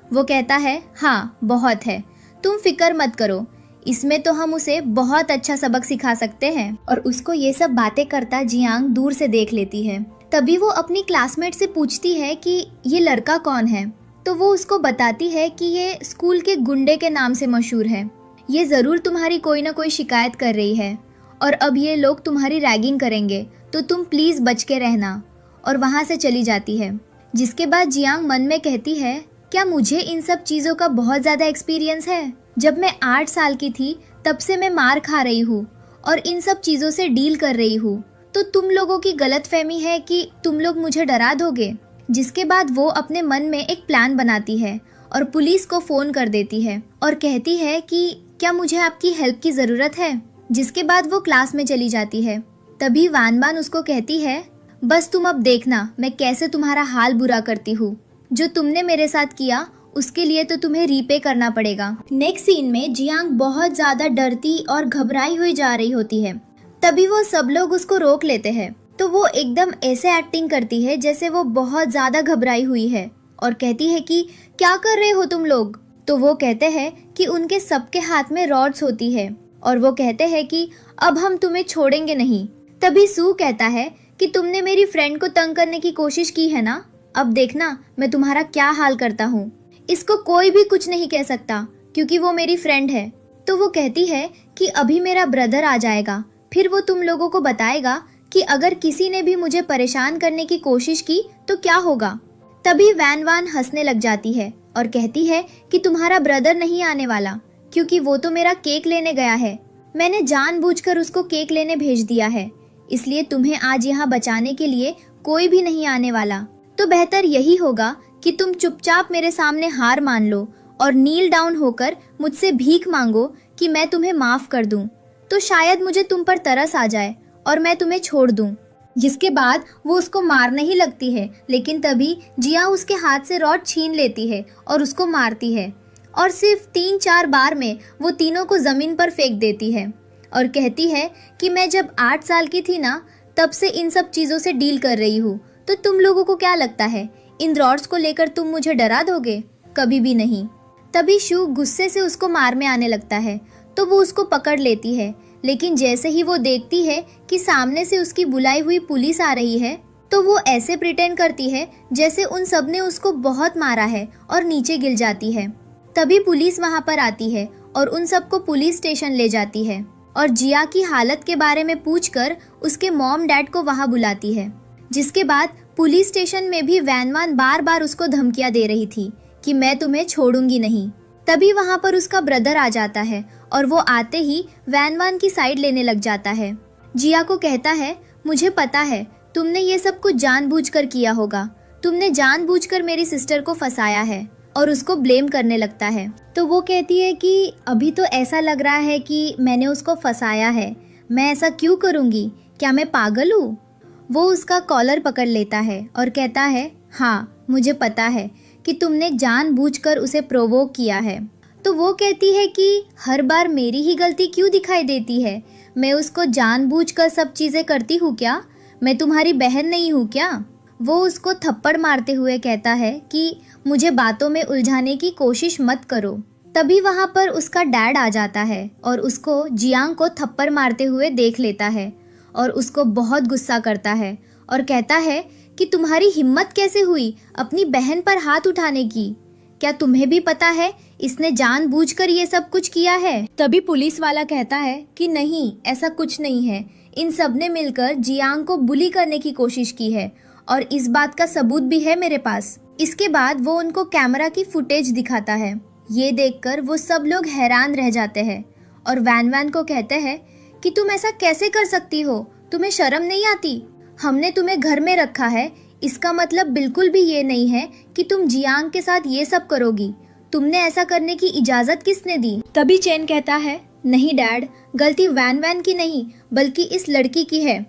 वो कहता है हाँ बहुत है, तुम फिक्र मत करो, इसमें तो हम उसे बहुत अच्छा सबक सिखा सकते हैं। और उसको ये सब बातें करता जियांग दूर से देख लेती है। तभी वो अपनी क्लासमेट से पूछती है कि ये लड़का कौन है। तो वो उसको बताती है कि ये स्कूल के गुंडे के नाम से मशहूर है, ये ज़रूर तुम्हारी कोई ना कोई शिकायत कर रही है और अब ये लोग तुम्हारी रैगिंग करेंगे, तो तुम प्लीज़ बच के रहना। और वहाँ से चली जाती है। जिसके बाद जियांग मन में कहती है क्या मुझे इन सब चीज़ों का बहुत ज़्यादा एक्सपीरियंस है? जब मैं 8 साल की थी तब से मैं मार खा रही हूँ और इन सब चीज़ों से डील कर रही हूँ, तो तुम लोगों की गलतफहमी है कि तुम लोग मुझे डरा दोगे। जिसके बाद वो अपने मन में एक प्लान बनाती है और पुलिस को फ़ोन कर देती है और कहती है कि क्या मुझे आपकी हेल्प की ज़रूरत है। जिसके बाद वो क्लास में चली जाती है। तभी वान वान उसको कहती है बस तुम अब देखना मैं कैसे तुम्हारा हाल बुरा करती हूँ, जो तुमने मेरे साथ किया उसके लिए तो तुम्हें रीपे करना पड़ेगा। नेक्स्ट सीन में जियांग बहुत ज़्यादा डरती और घबराई हुई जा रही होती है। तभी वो सब लोग उसको रोक लेते हैं, तो वो एकदम ऐसे एक्टिंग करती है जैसे वो बहुत ज़्यादा घबराई हुई है और कहती है कि क्या कर रहे हो तुम लोग। तो वो कहते हैं कि उनके सबके हाथ में रॉड्स होती है और वो कहते हैं कि अब हम तुम्हें छोड़ेंगे नहीं। तभी सू कहता है कि तुमने मेरी फ्रेंड को तंग करने की कोशिश की है ना, अब देखना मैं तुम्हारा क्या हाल करता हूँ। इसको कोई भी कुछ नहीं कह सकता क्योंकि वो मेरी फ्रेंड है। तो वो कहती है कि अभी मेरा ब्रदर आ जाएगा, फिर वो तुम लोगों को बताएगा कि अगर किसी ने भी मुझे परेशान करने की कोशिश की तो क्या होगा। तभी वैन वान हंसने लग जाती है और कहती है कि तुम्हारा ब्रदर नहीं आने वाला, क्योंकि वो तो मेरा केक लेने गया है। मैंने जानबूझकर उसको केक लेने भेज दिया है, इसलिए तुम्हें आज यहाँ बचाने के लिए कोई भी नहीं आने वाला। तो बेहतर यही होगा कि तुम चुपचाप मेरे सामने हार मान लो और नील डाउन होकर मुझसे भीख मांगो कि मैं तुम्हें माफ कर दूं, तो शायद मुझे तुम पर तरस आ जाए और मैं तुम्हें छोड़ दूं। जिसके बाद वो उसको मारने ही लगती है, लेकिन तभी जिया उसके हाथ से रॉड छीन लेती है और उसको मारती है और सिर्फ 3-4 बार में वो तीनों को जमीन पर फेंक देती है और कहती है कि मैं जब 8 साल की थी ना, तब से इन सब चीज़ों से डील कर रही हूँ, तो तुम लोगों को क्या लगता है इन रॉड्स को लेकर तुम मुझे डरा दोगे? कभी भी नहीं। तभी शू गुस्से से उसको मार में आने लगता है, तो वो उसको पकड़ लेती है, लेकिन जैसे ही वो देखती है कि सामने से उसकी बुलाई हुई पुलिस आ रही है, तो वो ऐसे प्रिटेंड करती है जैसे उन सब ने उसको बहुत मारा है और नीचे गिर जाती है। तभी पुलिस वहाँ पर आती है और उन सबको पुलिस स्टेशन ले जाती है और जिया की हालत के बारे में पूछकर उसके मॉम डैड को वहाँ बुलाती है। जिसके बाद पुलिस स्टेशन में भी वैन वान बार बार उसको धमकियां दे रही थी कि मैं तुम्हें छोड़ूंगी नहीं। तभी वहाँ पर उसका ब्रदर आ जाता है और वो आते ही वैन वान की साइड लेने लग जाता है। जिया को कहता है मुझे पता है तुमने ये सब कुछ जानबूझकर किया होगा, तुमने जानबूझकर मेरी सिस्टर को फंसाया है और उसको ब्लेम करने लगता है। तो वो कहती है कि अभी तो ऐसा लग रहा है कि मैंने उसको फंसाया है, मैं ऐसा क्यों करूँगी, क्या मैं पागल हूँ। वो उसका कॉलर पकड़ लेता है और कहता है हाँ मुझे पता है कि तुमने जानबूझकर उसे प्रोवोक किया है। तो वो कहती है कि हर बार मेरी ही गलती क्यों दिखाई देती है, मैं उसको जानबूझकर सब चीज़ें करती हूँ क्या, मैं तुम्हारी बहन नहीं हूँ क्या। वो उसको थप्पड़ मारते हुए कहता है कि मुझे बातों में उलझाने की कोशिश मत करो। तभी वहाँ पर उसका डैड आ जाता है और उसको जियांग को थप्पड़ मारते हुए देख लेता है और उसको बहुत गुस्सा करता है और कहता है कि तुम्हारी हिम्मत कैसे हुई अपनी बहन पर हाथ उठाने की, क्या तुम्हें भी पता है इसने जानबूझकर ये सब कुछ किया है। तभी पुलिस वाला कहता है कि नहीं ऐसा कुछ नहीं है, इन सब ने मिलकर जियांग को बुली करने की कोशिश की है और इस बात का सबूत भी है मेरे पास। इसके बाद वो उनको कैमरा की फुटेज दिखाता है। ये देखकर वो सब लोग हैरान रह जाते हैं और वैन वैन को कहते हैं कि तुम ऐसा कैसे कर सकती हो, तुम्हें शर्म नहीं आती, हमने तुम्हें घर में रखा है, इसका मतलब बिल्कुल भी ये नहीं है कि तुम जियांग के साथ ये सब करोगी, तुमने ऐसा करने की इजाजत किसने दी। तभी चेन कहता है नहीं डैड, गलती वैन वैन की नहीं बल्कि इस लड़की की है,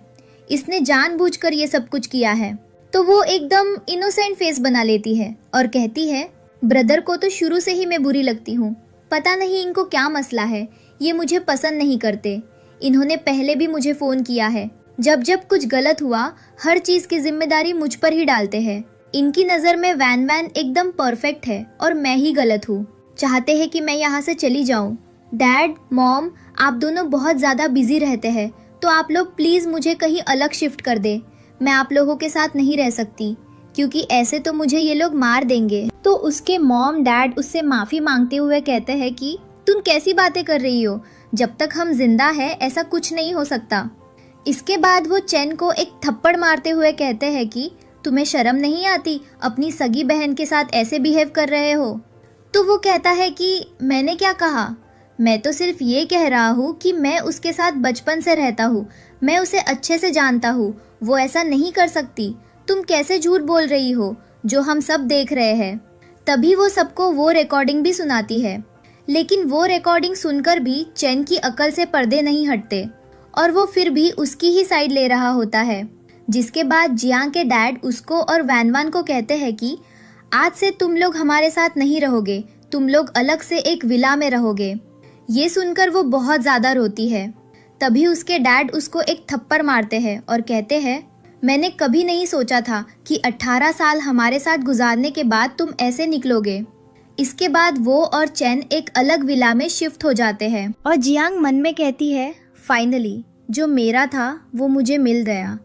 इसने जानबूझकर ये सब कुछ किया है। तो वो एकदम इनोसेंट फेस बना लेती है और कहती है ब्रदर को तो शुरू से ही मैं बुरी लगती हूँ, पता नहीं इनको क्या मसला है, ये मुझे पसंद नहीं करते, इन्होंने पहले भी मुझे फ़ोन किया है, जब जब कुछ गलत हुआ हर चीज़ की जिम्मेदारी मुझ पर ही डालते हैं, इनकी नज़र में वैन वैन एकदम परफेक्ट है और मैं ही गलत हूँ, चाहते हैं कि मैं यहाँ से चली जाऊँ। डैड मॉम आप दोनों बहुत ज़्यादा बिजी रहते हैं, तो आप लोग प्लीज़ मुझे कहीं अलग शिफ्ट कर दे, मैं आप लोगों के साथ नहीं रह सकती क्योंकि ऐसे तो मुझे ये लोग मार देंगे। तो उसके मॉम डैड उससे माफ़ी मांगते हुए कहते हैं कि तुम कैसी बातें कर रही हो, जब तक हम जिंदा है ऐसा कुछ नहीं हो सकता। इसके बाद वो चेन को एक थप्पड़ मारते हुए कहते हैं कि तुम्हें शर्म नहीं आती, अपनी सगी बहन के साथ ऐसे बिहेव कर रहे हो। तो वो कहता है कि मैंने क्या कहा, मैं तो सिर्फ ये कह रहा हूँ कि मैं उसके साथ बचपन से रहता हूँ, मैं उसे अच्छे से जानता हूँ, वो ऐसा नहीं कर सकती, तुम कैसे झूठ बोल रही हो जो हम सब देख रहे हैं। तभी वो सबको वो रिकॉर्डिंग भी सुनाती है, लेकिन वो रिकॉर्डिंग सुनकर भी चेन की अकल से पर्दे नहीं हटते और वो फिर भी उसकी ही साइड ले रहा होता है। जिसके बाद जियांग के डैड उसको और वैन वैन को कहते हैं कि आज से तुम लोग हमारे साथ नहीं रहोगे, तुम लोग अलग से एक विला में रहोगे। ये सुनकर वो बहुत ज़्यादा रोती है। तभी उसके डैड उसको एक थप्पड़ मारते हैं और कहते हैं मैंने कभी नहीं सोचा था कि 18 साल हमारे साथ गुजारने के बाद तुम ऐसे निकलोगे। इसके बाद वो और चेन एक अलग विला में शिफ्ट हो जाते हैं और जियांग मन में कहती है फाइनली जो मेरा था वो मुझे मिल गया,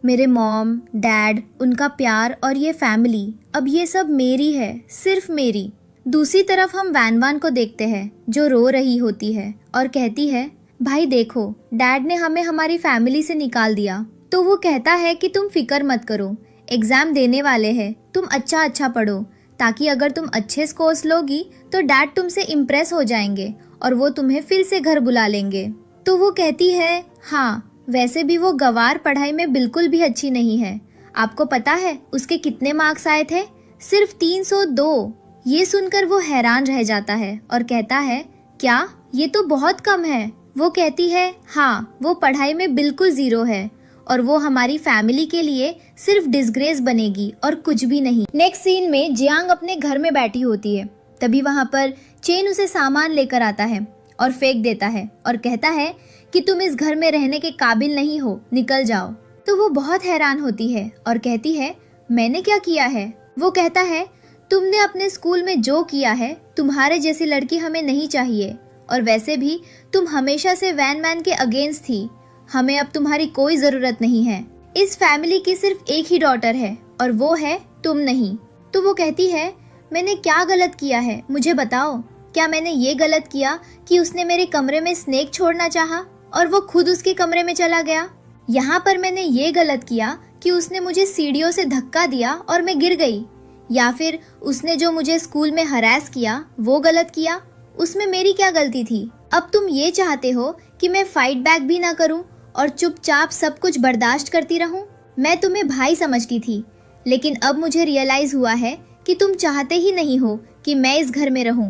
मेरे मॉम डैड उनका प्यार और ये फैमिली, अब ये सब मेरी है, सिर्फ मेरी। दूसरी तरफ हम वैन वैन को देखते हैं जो रो रही होती है और कहती है भाई देखो डैड ने हमें हमारी फैमिली से निकाल दिया। तो वो कहता है कि तुम फिक्र मत करो, एग्जाम देने वाले हैं, तुम अच्छा पढ़ो ताकि अगर तुम अच्छे स्कोर्स लोगी तो डैड तुमसे इम्प्रेस हो जाएंगे और वो तुम्हें फिर से घर बुला लेंगे। तो वो कहती है हाँ वैसे भी वो गवार पढ़ाई में बिल्कुल भी अच्छी नहीं है, आपको पता है उसके कितने मार्क्स आए थे, सिर्फ 302। ये सुनकर वो हैरान रह जाता है और कहता है क्या ये तो बहुत कम है। वो कहती है हाँ वो पढ़ाई में बिल्कुल जीरो है और वो हमारी फैमिली के लिए सिर्फ डिस्ग्रेस बनेगी और कुछ भी नहीं। नेक्स्ट सीन में जियांग अपने घर में बैठी होती है। तभी वहाँ पर चेन उसे सामान लेकर आता है और फेंक देता है और कहता है कि तुम इस घर में रहने के काबिल नहीं हो, निकल जाओ। तो वो बहुत हैरान होती है और कहती है मैंने क्या किया है। वो कहता है तुमने अपने स्कूल में जो किया है, तुम्हारे जैसी लड़की हमें नहीं चाहिए और वैसे भी तुम हमेशा से वैन वैन के अगेंस्ट थी, हमें अब तुम्हारी कोई जरूरत नहीं है। इस फैमिली की सिर्फ एक ही डॉटर है और वो है तुम नहीं। तो वो कहती है मैंने क्या गलत किया है मुझे बताओ, क्या मैंने ये गलत किया कि उसने मेरे कमरे में स्नेक छोड़ना चाहा और वो खुद उसके कमरे में चला गया, यहाँ पर मैंने ये गलत किया कि उसने मुझे सीढ़ियों से धक्का दिया और मैं गिर गई, या फिर उसने जो मुझे स्कूल में हरास किया वो गलत किया, उसमें मेरी क्या गलती थी। अब तुम ये चाहते हो कि मैं फाइट बैक भी ना करूं और चुपचाप सब कुछ बर्दाश्त करती रहूं। मैं तुम्हें भाई समझती थी, लेकिन अब मुझे रियलाइज हुआ है कि तुम चाहते ही नहीं हो कि मैं इस घर में रहूं,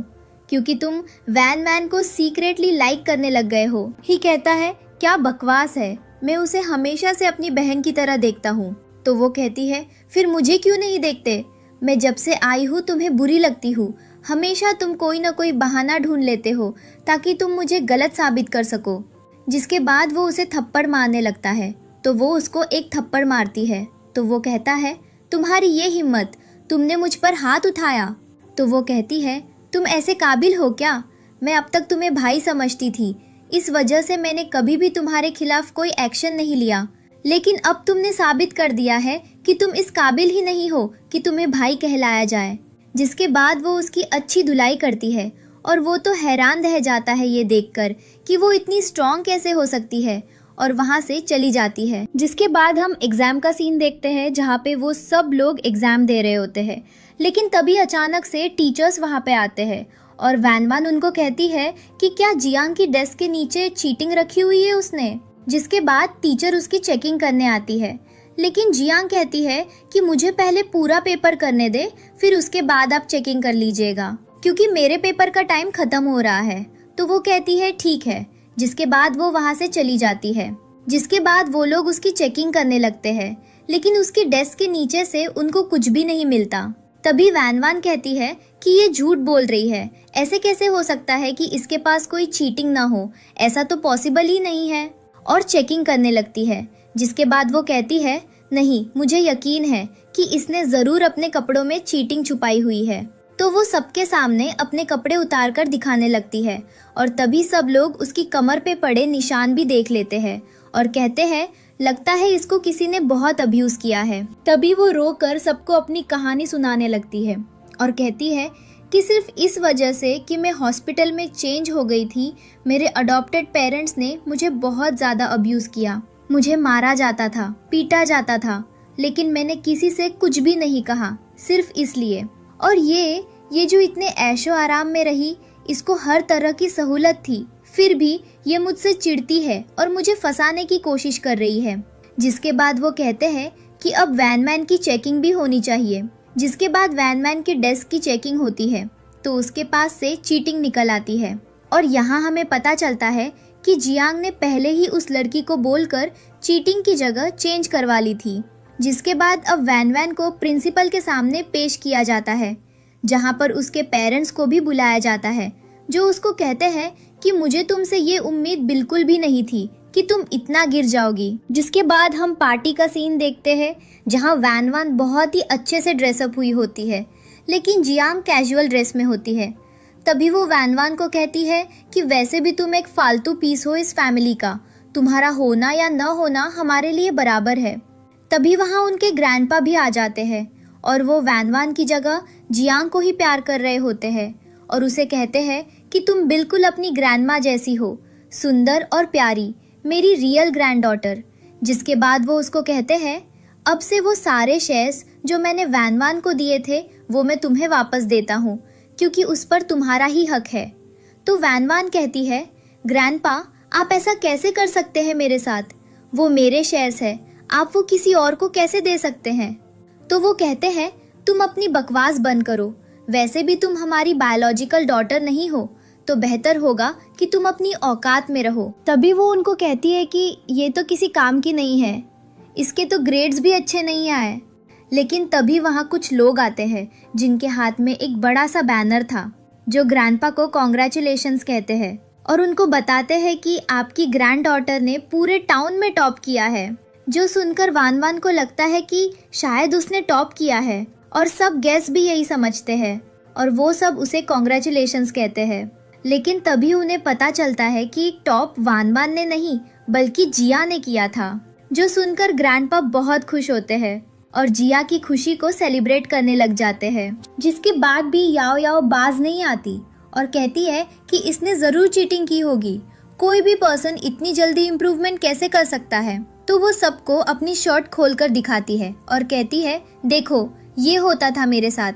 क्योंकि तुम वैन मैन को सीक्रेटली लाइक करने लग गए हो। ही कहता है क्या बकवास है, मैं उसे हमेशा से अपनी बहन की तरह देखता हूँ। तो वो कहती है फिर मुझे क्यों नहीं देखते, मैं जब से आई हूँ तुम्हें बुरी लगती हूँ, हमेशा तुम कोई ना कोई बहाना ढूंढ लेते हो ताकि तुम मुझे गलत साबित कर सको। जिसके बाद वो उसे थप्पड़ मारने लगता है, तो वो उसको एक थप्पड़ मारती है। तो वो कहता है तुम्हारी ये हिम्मत, तुमने मुझ पर हाथ उठाया। तो वो कहती है तुम ऐसे काबिल हो क्या, मैं अब तक तुम्हें भाई समझती थी, इस वजह से मैंने कभी भी तुम्हारे खिलाफ कोई एक्शन नहीं लिया, लेकिन अब तुमने साबित कर दिया है कि तुम इस काबिल ही नहीं हो कि तुम्हें भाई कहलाया जाए। जिसके बाद वो उसकी अच्छी धुलाई करती है और वो तो हैरान रह जाता है ये देखकर कि वो इतनी स्ट्रॉन्ग कैसे हो सकती है, और वहाँ से चली जाती है। जिसके बाद हम एग्जाम का सीन देखते हैं जहाँ पे वो सब लोग एग्जाम दे रहे होते हैं, लेकिन तभी अचानक से टीचर्स वहाँ पे आते हैं और वैन वान उनको कहती है कि क्या जियांग की डेस्क के नीचे चीटिंग रखी हुई है उसने। जिसके बाद टीचर उसकी चेकिंग करने आती है, लेकिन जियांग कहती है कि मुझे पहले पूरा पेपर करने दे, फिर उसके बाद आप चेकिंग कर लीजिएगा, क्योंकि मेरे पेपर का टाइम खत्म हो रहा है। तो वो कहती है ठीक है। जिसके बाद वो वहाँ से चली जाती है। जिसके बाद वो लोग उसकी चेकिंग करने लगते हैं, लेकिन उसकी डेस्क के नीचे से उनको कुछ भी नहीं मिलता। तभी वैन वान कहती है कि ये झूठ बोल रही है, ऐसे कैसे हो सकता है कि इसके पास कोई चीटिंग ना हो, ऐसा तो पॉसिबल ही नहीं है, और चेकिंग करने लगती है। जिसके बाद वो कहती है नहीं, मुझे यकीन है कि इसने जरूर अपने कपड़ों में चीटिंग छुपाई हुई है। तो वो सबके सामने अपने कपड़े उतार कर दिखाने लगती है, और तभी सब लोग उसकी कमर पे पड़े निशान भी देख लेते हैं और कहते हैं लगता है इसको किसी ने बहुत अब्यूज किया है। तभी वो रोकर सबको अपनी कहानी सुनाने लगती है और कहती है कि सिर्फ इस वजह से कि मैं हॉस्पिटल में चेंज हो गई थी, मेरे अडॉप्टेड पेरेंट्स ने मुझे बहुत ज़्यादा अब्यूज़ किया, मुझे मारा जाता था, पीटा जाता था, लेकिन मैंने किसी से कुछ भी नहीं कहा, सिर्फ इसलिए। और ये जो इतने ऐशो आराम में रही, इसको हर तरह की सहूलत थी, फिर भी ये मुझसे चिढ़ती है और मुझे फंसाने की कोशिश कर रही है। जिसके बाद वो कहते हैं कि अब वैन मैन की चेकिंग भी होनी चाहिए। जिसके बाद वैन मैन की डेस्क की चेकिंग होती है, तो उसके पास से चीटिंग निकल आती है, और यहाँ हमें पता चलता है कि जियांग ने पहले ही उस लड़की को बोलकर चीटिंग की जगह चेंज करवा ली थी। जिसके बाद अब वैन वैन को प्रिंसिपल के सामने पेश किया जाता है, जहाँ पर उसके पेरेंट्स को भी बुलाया जाता है, जो उसको कहते हैं कि मुझे तुमसे ये उम्मीद बिल्कुल भी नहीं थी कि तुम इतना गिर जाओगी। जिसके बाद हम पार्टी का सीन देखते हैं, जहाँ वैन वान बहुत ही अच्छे से ड्रेसअप हुई होती है, लेकिन जियांग कैजुअल ड्रेस में होती है। तभी वो वैन वान को कहती है कि वैसे भी तुम एक फालतू पीस हो इस फैमिली का, तुम्हारा होना या न होना हमारे लिए बराबर है। तभी वहाँ उनके ग्रैंडपा भी आ जाते हैं, और वो वैन वान की जगह जियांग को ही प्यार कर रहे होते हैं, और उसे कहते हैं कि तुम बिल्कुल अपनी ग्रैंडमा जैसी हो, सुंदर और प्यारी, मेरी रियल ग्रैंड डॉटर। जिसके बाद वो उसको कहते हैं अब से वो सारे शेयर्स जो मैंने वैन वान को दिए थे वो मैं तुम्हें वापस देता हूँ, क्योंकि उस पर तुम्हारा ही हक है। तो वैन वान कहती है ग्रैंडपा आप ऐसा कैसे कर सकते हैं मेरे साथ, वो मेरे शेयर्स है, आप वो किसी और को कैसे दे सकते हैं। तो वो कहते हैं तुम अपनी बकवास बंद करो, वैसे भी तुम हमारी बायोलॉजिकल डॉटर नहीं हो, तो बेहतर होगा कि तुम अपनी औकात में रहो। तभी वो उनको कहती है कि ये तो किसी काम की नहीं है, इसके तो ग्रेड्स भी अच्छे नहीं आए। लेकिन तभी वहाँ कुछ लोग आते हैं जिनके हाथ में एक बड़ा सा बैनर था, जो ग्रैंडपा को कॉन्ग्रेचुलेशंस कहते हैं, और उनको बताते हैं कि आपकी ग्रैंड डॉटर ने पूरे टाउन में टॉप किया है। जो सुनकर वान वान को लगता है कि शायद उसने टॉप किया है, और सब गेस्ट भी यही समझते हैं, और वो सब उसे कॉन्ग्रेचुलेशंस कहते हैं। लेकिन तभी उन्हें पता चलता है कि टॉप वान वान ने नहीं बल्कि जिया ने किया था। जो सुनकर ग्रैंडपा बहुत खुश होते हैं और जिया की खुशी को सेलिब्रेट करने लग जाते हैं। जिसके बाद भी याओ याओ बाज नहीं आती और कहती है कि इसने जरूर चीटिंग की होगी, कोई भी पर्सन इतनी जल्दी इम्प्रूवमेंट कैसे कर सकता है। तो वो सबको अपनी शर्ट खोलकर दिखाती है और कहती है देखो ये होता था मेरे साथ,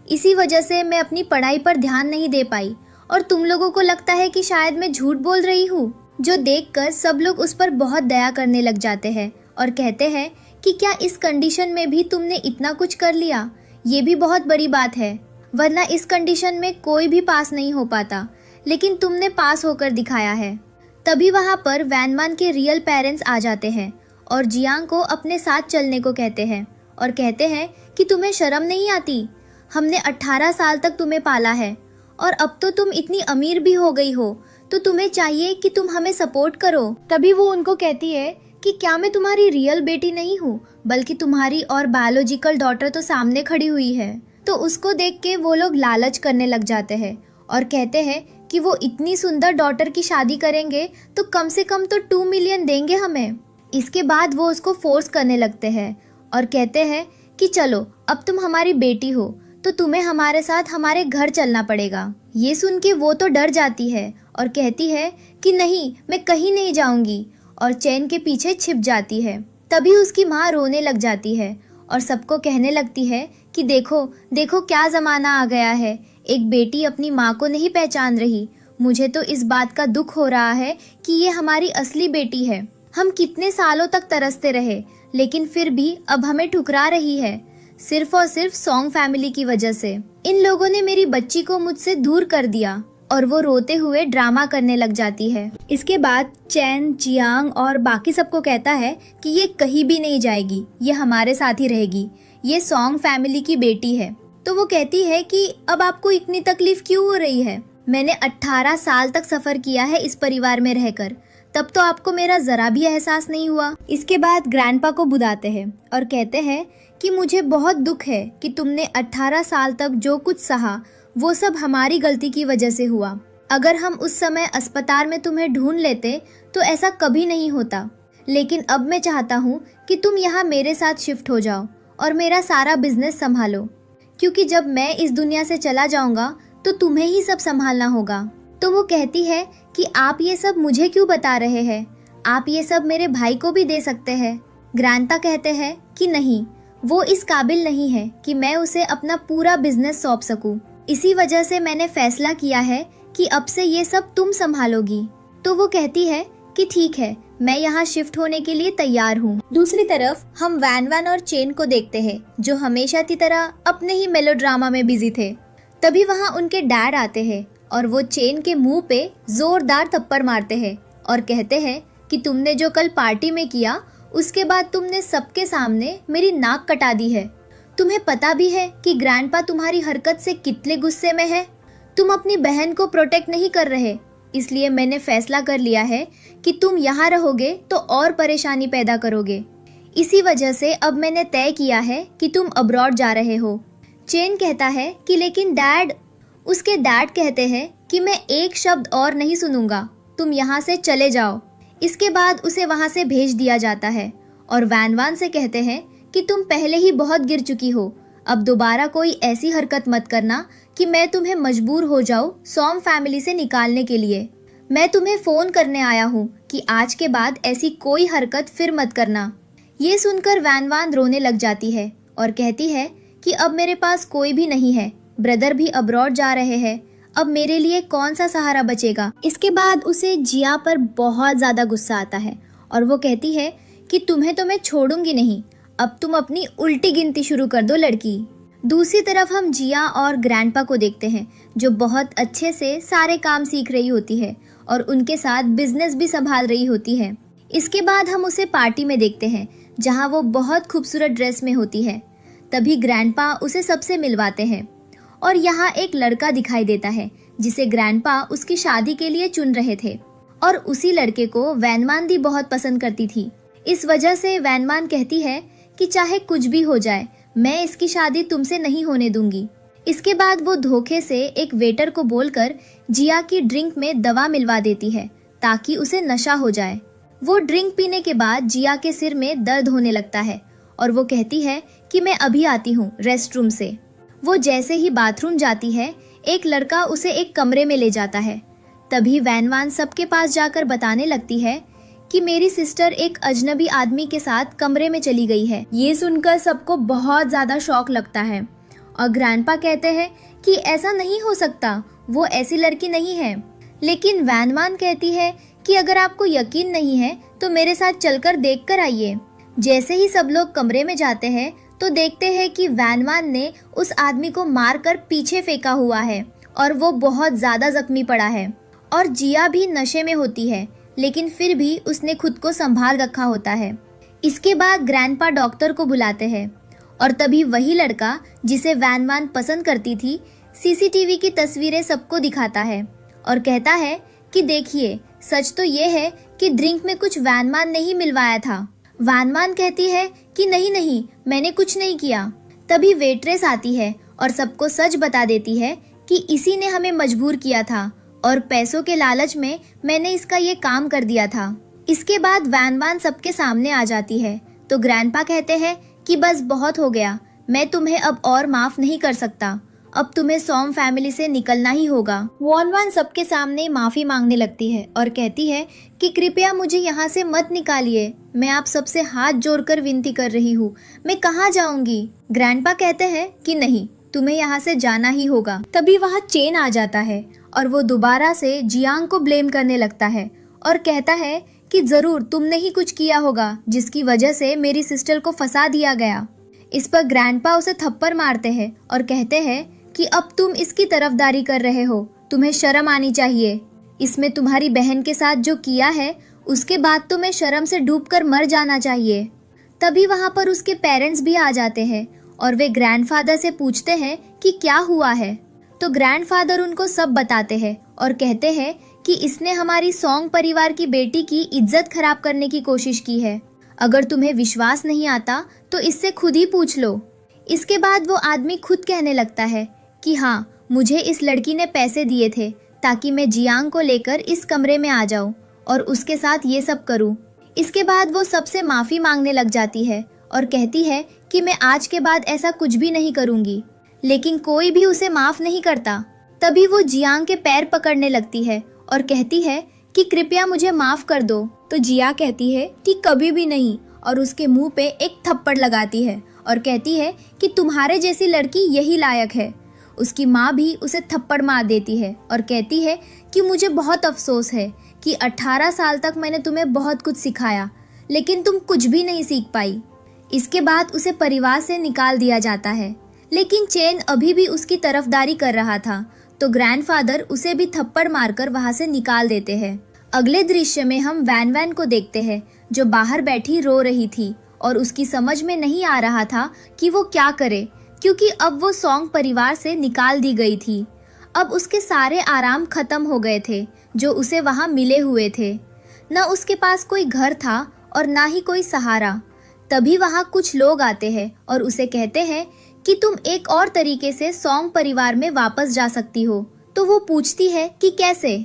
इसी वजह से मैं अपनी पढ़ाई पर ध्यान नहीं दे पाई, और तुम लोगों को लगता है कि शायद मैं झूठ बोल रही हूँ। जो देखकर सब लोग उस पर बहुत दया करने लग जाते हैं और कहते हैं कि क्या इस कंडीशन में भी तुमने इतना कुछ कर लिया, ये भी बहुत बड़ी बात है। वरना इस कंडीशन में कोई भी पास नहीं हो पाता, लेकिन तुमने पास होकर दिखाया है। तभी वहाँ पर वैनमान के रियल पेरेंट्स आ जाते हैं और जियांग को अपने साथ चलने को कहते हैं और कहते हैं कि तुम्हें शर्म नहीं आती? हमने 18 साल तक तुम्हें पाला है और अब तो तुम इतनी अमीर भी हो गई हो, तो तुम्हें चाहिए कि तुम हमें सपोर्ट करो। तभी वो उनको कहती है कि क्या मैं तुम्हारी रियल बेटी नहीं हूँ, बल्कि तुम्हारी और बायोलॉजिकल डॉटर तो सामने खड़ी हुई है। तो उसको देख के वो लोग लालच करने लग जाते हैं और कहते हैं कि वो इतनी सुंदर डॉटर की शादी करेंगे तो कम से कम तो 2 मिलियन देंगे हमें। इसके बाद वो उसको फोर्स करने लगते हैं और कहते हैं कि चलो अब तुम हमारी बेटी हो तो तुम्हें हमारे साथ हमारे घर चलना पड़ेगा। ये सुन के वो तो डर जाती है और कहती है कि नहीं, मैं कहीं नहीं जाऊंगी, और चैन के पीछे छिप जाती है। तभी उसकी माँ रोने लग जाती है और सबको कहने लगती है कि देखो देखो क्या ज़माना आ गया है, एक बेटी अपनी माँ को नहीं पहचान रही। मुझे तो इस बात का दुख हो रहा है कि ये हमारी असली बेटी है। हम कितने सालों तक तरसते रहे, लेकिन फिर भी अब हमें ठुकरा रही है, सिर्फ और सिर्फ सॉन्ग फैमिली की वजह से। इन लोगों ने मेरी बच्ची को मुझसे दूर कर दिया। और वो रोते हुए ड्रामा करने लग जाती है। इसके बाद चैन, जियांग और बाकी सबको कहता है कि ये कहीं भी नहीं जाएगी, ये हमारे साथ ही रहेगी, ये सॉन्ग फैमिली की बेटी है। तो वो कहती है कि अब आपको इतनी तकलीफ क्यों हो रही है? मैंने 18 साल तक सफर किया है इस परिवार में रहकर, तब तो आपको मेरा जरा भी एहसास नहीं हुआ। इसके बाद ग्रैंडपा को बुलाते हैं और कहते हैं कि मुझे बहुत दुख है कि तुमने 18 साल तक जो कुछ सहा वो सब हमारी गलती की वजह से हुआ। अगर हम उस समय अस्पताल में तुम्हें ढूंढ लेते तो ऐसा कभी नहीं होता। लेकिन अब मैं चाहता हूँ कि तुम यहाँ मेरे साथ शिफ्ट हो जाओ और मेरा सारा बिजनेस संभालो, क्योंकि जब मैं इस दुनिया से चला जाऊँगा तो तुम्हें ही सब संभालना होगा। तो वो कहती है कि आप ये सब मुझे क्यों बता रहे हैं, आप ये सब मेरे भाई को भी दे सकते हैं। ग्रैंडपा कहते हैं कि नहीं, वो इस काबिल नहीं है कि मैं उसे अपना पूरा बिजनेस सौंप सकूं। इसी वजह से मैंने फैसला किया है कि अब से ये सब तुम संभालोगी। तो वो कहती है कि ठीक है, मैं यहाँ शिफ्ट होने के लिए तैयार हूँ। दूसरी तरफ हम वैन और चेन को देखते हैं, जो हमेशा की तरह अपने ही मेलोड्रामा में बिजी थे। तभी वहाँ उनके डैड आते हैं और वो चेन के मुंह पे जोरदार थप्पड़ मारते हैं और कहते हैं कि तुमने जो कल पार्टी में किया उसके बाद तुमने सबके सामने मेरी नाक कटा दी है। तुम्हें पता भी है कि ग्रैंडपा तुम्हारी हरकत से कितने गुस्से में है। तुम अपनी बहन को प्रोटेक्ट नहीं कर रहे, इसलिए मैंने फैसला कर लिया है कि तुम यहाँ रहोगे तो और परेशानी पैदा करोगे। इसी वजह से अब मैंने तय किया है कि तुम अब्रॉड जा रहे हो। चेन कहता है कि लेकिन डैड। उसके डैड कहते हैं कि मैं एक शब्द और नहीं सुनूंगा, तुम यहाँ से चले जाओ। इसके बाद उसे वहाँ से भेज दिया जाता है और वैन से कहते हैं कि तुम पहले ही बहुत गिर चुकी हो, अब दोबारा कोई ऐसी हरकत मत करना कि मैं तुम्हें मजबूर हो जाऊं सॉन्ग फैमिली से निकालने के लिए। मैं तुम्हें फोन करने आया हूँ कि आज के बाद ऐसी कोई हरकत फिर मत करना। ये सुनकर वैन रोने लग जाती है और कहती है कि अब मेरे पास कोई भी नहीं है, ब्रदर भी अब्रॉड जा रहे हैं, अब मेरे लिए कौन सा सहारा बचेगा। इसके बाद उसे जिया पर बहुत ज्यादा गुस्सा आता है और वो कहती है कि तुम्हें तो मैं छोड़ूंगी नहीं, अब तुम अपनी उल्टी गिनती शुरू कर दो लड़की। दूसरी तरफ हम जिया और ग्रैंडपा को देखते हैं, जो बहुत अच्छे से सारे काम सीख रही होती है और उनके साथ बिजनेस भी संभाल रही होती है। इसके बाद हम उसे पार्टी में देखते हैं, जहां वो बहुत खूबसूरत ड्रेस में होती है। तभी ग्रैंडपा उसे सबसे मिलवाते हैं और यहाँ एक लड़का दिखाई देता है जिसे ग्रैंडपा उसकी शादी के लिए चुन रहे थे, और उसी लड़के को वैनमान दी बहुत पसंद करती थी। इस वजह से वैनमान कहती है कि चाहे कुछ भी हो जाए, मैं इसकी शादी तुमसे नहीं होने दूंगी। इसके बाद वो धोखे से एक वेटर को बोलकर जिया की ड्रिंक में दवा मिलवा देती है ताकि उसे नशा हो जाए। वो ड्रिंक पीने के बाद जिया के सिर में दर्द होने लगता है और वो कहती है कि मैं अभी आती हूँ रेस्ट रूम से। वो जैसे ही बाथरूम जाती है, एक लड़का उसे एक कमरे में ले जाता है। तभी वैन सबके पास जाकर बताने लगती है कि मेरी सिस्टर एक अजनबी आदमी के साथ कमरे में चली गई है। ये सुनकर सबको बहुत ज्यादा शौक लगता है और ग्रैंडपा कहते हैं कि ऐसा नहीं हो सकता, वो ऐसी लड़की नहीं है। लेकिन वैन कहती है कि अगर आपको यकीन नहीं है तो मेरे साथ चलकर देख कर आइए। जैसे ही सब लोग कमरे में जाते हैं तो देखते हैं कि वैन ने उस आदमी को मारकर पीछे फेंका हुआ है और वो बहुत ज्यादा जख्मी पड़ा है। और जिया भी नशे में होती है, लेकिन फिर भी उसने खुद को संभाल रखा होता है। इसके बाद ग्रैंडपा डॉक्टर को बुलाते हैं और तभी वही लड़का जिसे वैन पसंद करती थी सीसीटीवी की तस्वीरें सबको दिखाता है और कहता है कि देखिए, सच तो ये है कि ड्रिंक में कुछ वैन ने ही मिलवाया था। वैन कहती है कि नहीं नहीं, मैंने कुछ नहीं किया। तभी वेट्रेस आती है और सबको सच बता देती है कि इसी ने हमें मजबूर किया था और पैसों के लालच में मैंने इसका ये काम कर दिया था। इसके बाद वैन सबके सामने आ जाती है तो ग्रैंडपा कहते हैं कि बस बहुत हो गया, मैं तुम्हें अब और माफ नहीं कर सकता, अब तुम्हें सॉम फैमिली से निकलना ही होगा। वॉन सबके सामने माफी मांगने लगती है और कहती है कि कृपया मुझे यहाँ से मत निकालिए, मैं आप सबसे हाथ जोड़कर विनती कर रही हूँ, मैं कहाँ जाऊंगी। ग्रैंडपा कहते हैं कि नहीं, तुम्हें यहाँ से जाना ही होगा। तभी वहाँ चेन आ जाता है और वो दोबारा से जियांग को ब्लेम करने लगता है और कहता है कि जरूर तुमने ही कुछ किया होगा जिसकी वजह से मेरी सिस्टर को फंसा दिया गया। इस पर ग्रैंडपा उसे थप्पड़ मारते हैं और कहते हैं कि अब तुम इसकी तरफदारी कर रहे हो, तुम्हें शर्म आनी चाहिए। इसमें तुम्हारी बहन के साथ जो किया है उसके बाद तुम्हें शर्म से डूबकर मर जाना चाहिए। तभी वहाँ पर उसके पेरेंट्स भी आ जाते हैं और वे ग्रैंडफादर से पूछते हैं कि क्या हुआ है। तो ग्रैंडफादर उनको सब बताते हैं और कहते हैं कि इसने हमारी सॉन्ग परिवार की बेटी की इज्जत खराब करने की कोशिश की है। अगर तुम्हें विश्वास नहीं आता तो इससे खुद ही पूछ लो। इसके बाद वो आदमी खुद कहने लगता है कि हाँ, मुझे इस लड़की ने पैसे दिए थे ताकि मैं जियांग को लेकर इस कमरे में आ जाऊं और उसके साथ ये सब करूं। इसके बाद वो सबसे माफी मांगने लग जाती है और कहती है कि मैं आज के बाद ऐसा कुछ भी नहीं करूंगी, लेकिन कोई भी उसे माफ नहीं करता। तभी वो जियांग के पैर पकड़ने लगती है और कहती है कि कृपया मुझे माफ कर दो। तो जिया कहती है कि कभी भी नहीं और उसके मुंह पे एक थप्पड़ लगाती है और कहती है कि तुम्हारे जैसी लड़की यही लायक है। उसकी माँ भी उसे थप्पड़ मार देती है और कहती है कि मुझे बहुत अफसोस है कि 18 साल तक मैंने तुम्हें बहुत कुछ सिखाया, लेकिन तुम कुछ भी नहीं सीख पाई। इसके बाद उसे परिवार से निकाल दिया जाता है, लेकिन चेन अभी भी उसकी तरफदारी कर रहा था तो ग्रैंडफादर उसे भी थप्पड़ मारकर वहां से निकाल देते हैं। अगले दृश्य में हम वैन को देखते हैं जो बाहर बैठी रो रही थी और उसकी समझ में नहीं आ रहा था कि वो क्या करे, क्योंकि अब वो सॉन्ग परिवार से निकाल दी गई थी। अब उसके सारे आराम खत्म हो गए थे जो उसे वहां मिले हुए थे। न उसके पास कोई घर था और ना ही कोई सहारा। तभी वहां कुछ लोग आते हैं और उसे कहते हैं कि तुम एक और तरीके से सॉन्ग परिवार में वापस जा सकती हो। तो वो पूछती है कि कैसे।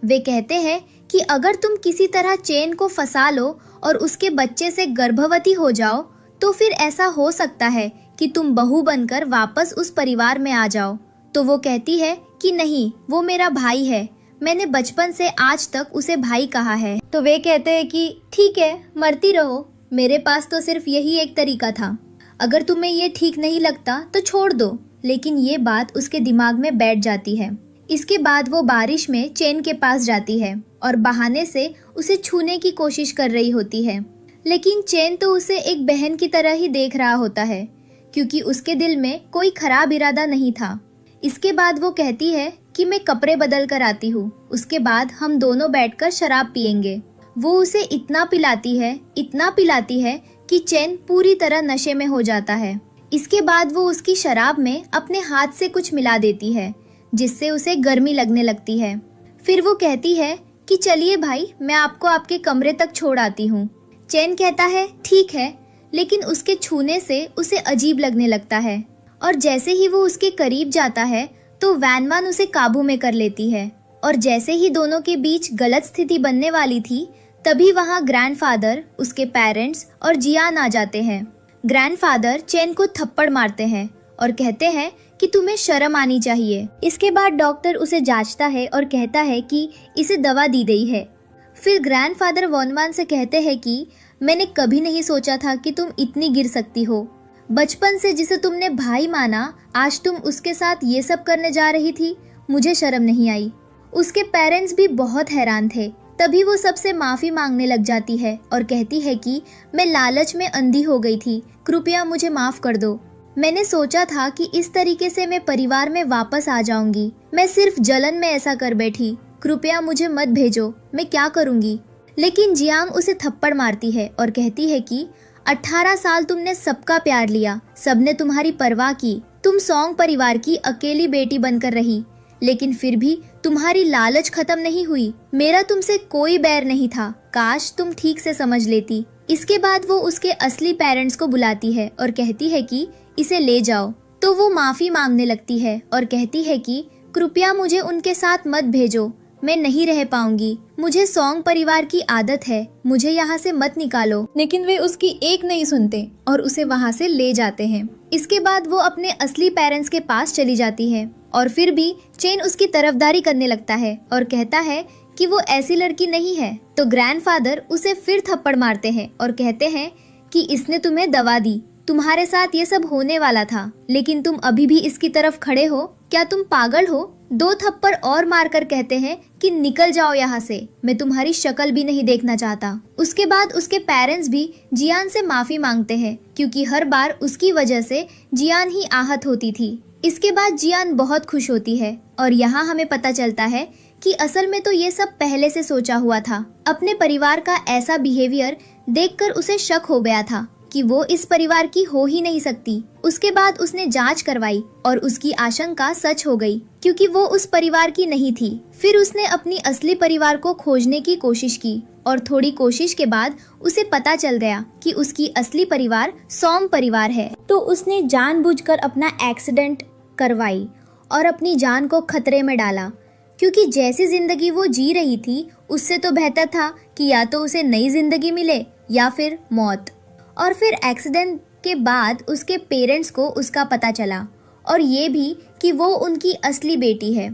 वे कहते हैं कि अगर तुम किसी तरह चेन को फंसा लो और उसके बच्चे से गर्भवती हो जाओ तो फिर ऐसा हो सकता है कि तुम बहू बनकर वापस उस परिवार में आ जाओ। तो वो कहती है कि नहीं, वो मेरा भाई है, मैंने बचपन से आज तक उसे भाई कहा है। तो वे कहते हैं कि ठीक है, मरती रहो, मेरे पास तो सिर्फ यही एक तरीका था, अगर तुम्हें ये ठीक नहीं लगता तो छोड़ दो। लेकिन ये बात उसके दिमाग में बैठ जाती है। इसके बाद वो बारिश में चेन के पास जाती है और बहाने से उसे छूने की कोशिश कर रही होती है, लेकिन चेन तो उसे एक बहन की तरह ही देख रहा होता है क्योंकि उसके दिल में कोई खराब इरादा नहीं था। इसके बाद वो कहती है कि मैं कपड़े बदल कर आती हूँ, उसके बाद हम दोनों बैठकर शराब पियेंगे। वो उसे इतना पिलाती है कि चेन पूरी तरह नशे में हो जाता है। इसके बाद वो उसकी शराब में अपने हाथ से कुछ मिला देती है जिससे उसे गर्मी लगने लगती है। फिर वो कहती है कि चलिए भाई, मैं आपको आपके कमरे तक छोड़ आती हूँ। चेन कहता है ठीक है, लेकिन उसके छूने से उसे अजीब लगने लगता है और जैसे ही वो उसके करीब जाता है तो वैन उसे काबू में कर लेती है। और जैसे ही दोनों के बीच गलत स्थिति बनने वाली थी तभी वहाँ ग्रैंडफादर, उसके पेरेंट्स और जियान आ जाते हैं। ग्रैंडफादर चेन को थप्पड़ मारते हैं और कहते हैं कि तुम्हें शर्म आनी चाहिए। इसके बाद डॉक्टर उसे जांचता है और कहता है कि इसे दवा दी गई है। फिर ग्रैंडफादर वॉन से कहते हैं कि मैंने कभी नहीं सोचा था कि तुम इतनी गिर सकती हो। बचपन से जिसे तुमने भाई माना, आज तुम उसके साथ ये सब करने जा रही थी, मुझे शर्म नहीं आई। उसके पेरेंट्स भी बहुत हैरान थे तभी वो सबसे माफी मांगने लग जाती है और कहती है कि मैं लालच में अंधी हो गई थी, कृपया मुझे माफ कर दो। मैंने सोचा था कि इस तरीके से मैं परिवार में वापस आ जाऊंगी। मैं सिर्फ जलन में ऐसा कर बैठी। कृपया मुझे मत भेजो, मैं क्या करूंगी। लेकिन जियांग उसे थप्पड़ मारती है और कहती है कि 18 साल तुमने सबका प्यार लिया, सबने तुम्हारी परवाह की, तुम सॉन्ग परिवार की अकेली बेटी बनकर रही, लेकिन फिर भी तुम्हारी लालच खत्म नहीं हुई। मेरा तुमसे कोई बैर नहीं था, काश तुम ठीक से समझ लेती। इसके बाद वो उसके असली पेरेंट्स को बुलाती है और कहती है कि इसे ले जाओ। तो वो माफी मांगने लगती है और कहती है कि कृपया मुझे उनके साथ मत भेजो, मैं नहीं रह पाऊंगी। मुझे सॉन्ग परिवार की आदत है, मुझे यहाँ से मत निकालो। लेकिन वे उसकी एक नहीं सुनते और उसे वहाँ से ले जाते हैं। इसके बाद वो अपने असली पेरेंट्स के पास चली जाती है और फिर भी चेन उसकी तरफदारी करने लगता है और कहता है कि वो ऐसी लड़की नहीं है। तो ग्रैंडफादर उसे फिर थप्पड़ मारते हैं और कहते हैं कि इसने तुम्हें दवा दी, तुम्हारे साथ ये सब होने वाला था, लेकिन तुम अभी भी इसकी तरफ खड़े हो, क्या तुम पागल हो। 2 थप्पड़ और मारकर कहते हैं कि निकल जाओ यहाँ से, मैं तुम्हारी शक्ल भी नहीं देखना चाहता। उसके बाद उसके पेरेंट्स भी जियान से माफी मांगते हैं क्योंकि हर बार उसकी वजह से जियान ही आहत होती थी। इसके बाद जियान बहुत खुश होती है और यहाँ हमें पता चलता है कि असल में तो ये सब पहले से सोचा हुआ था। अपने परिवार का ऐसा बिहेवियर देखकर उसे शक हो गया था कि वो इस परिवार की हो ही नहीं सकती। उसके बाद उसने जांच करवाई और उसकी आशंका सच हो गई क्योंकि वो उस परिवार की नहीं थी। फिर उसने अपनी असली परिवार को खोजने की कोशिश की और थोड़ी कोशिश के बाद उसे पता चल गया कि उसकी असली परिवार सॉन्ग परिवार है। तो उसने जानबूझकर अपना एक्सीडेंट करवाई और अपनी जान को खतरे में डाला क्योंकि जैसी जिंदगी वो जी रही थी उससे तो बेहतर था कि या तो उसे नई जिंदगी मिले या फिर मौत। और फिर एक्सीडेंट के बाद उसके पेरेंट्स को उसका पता चला और ये भी कि वो उनकी असली बेटी है।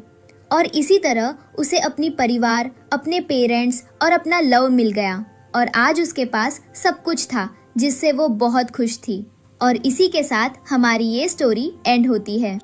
और इसी तरह उसे अपनी परिवार, अपने पेरेंट्स और अपना लव मिल गया और आज उसके पास सब कुछ था जिससे वो बहुत खुश थी। और इसी के साथ हमारी ये स्टोरी एंड होती है।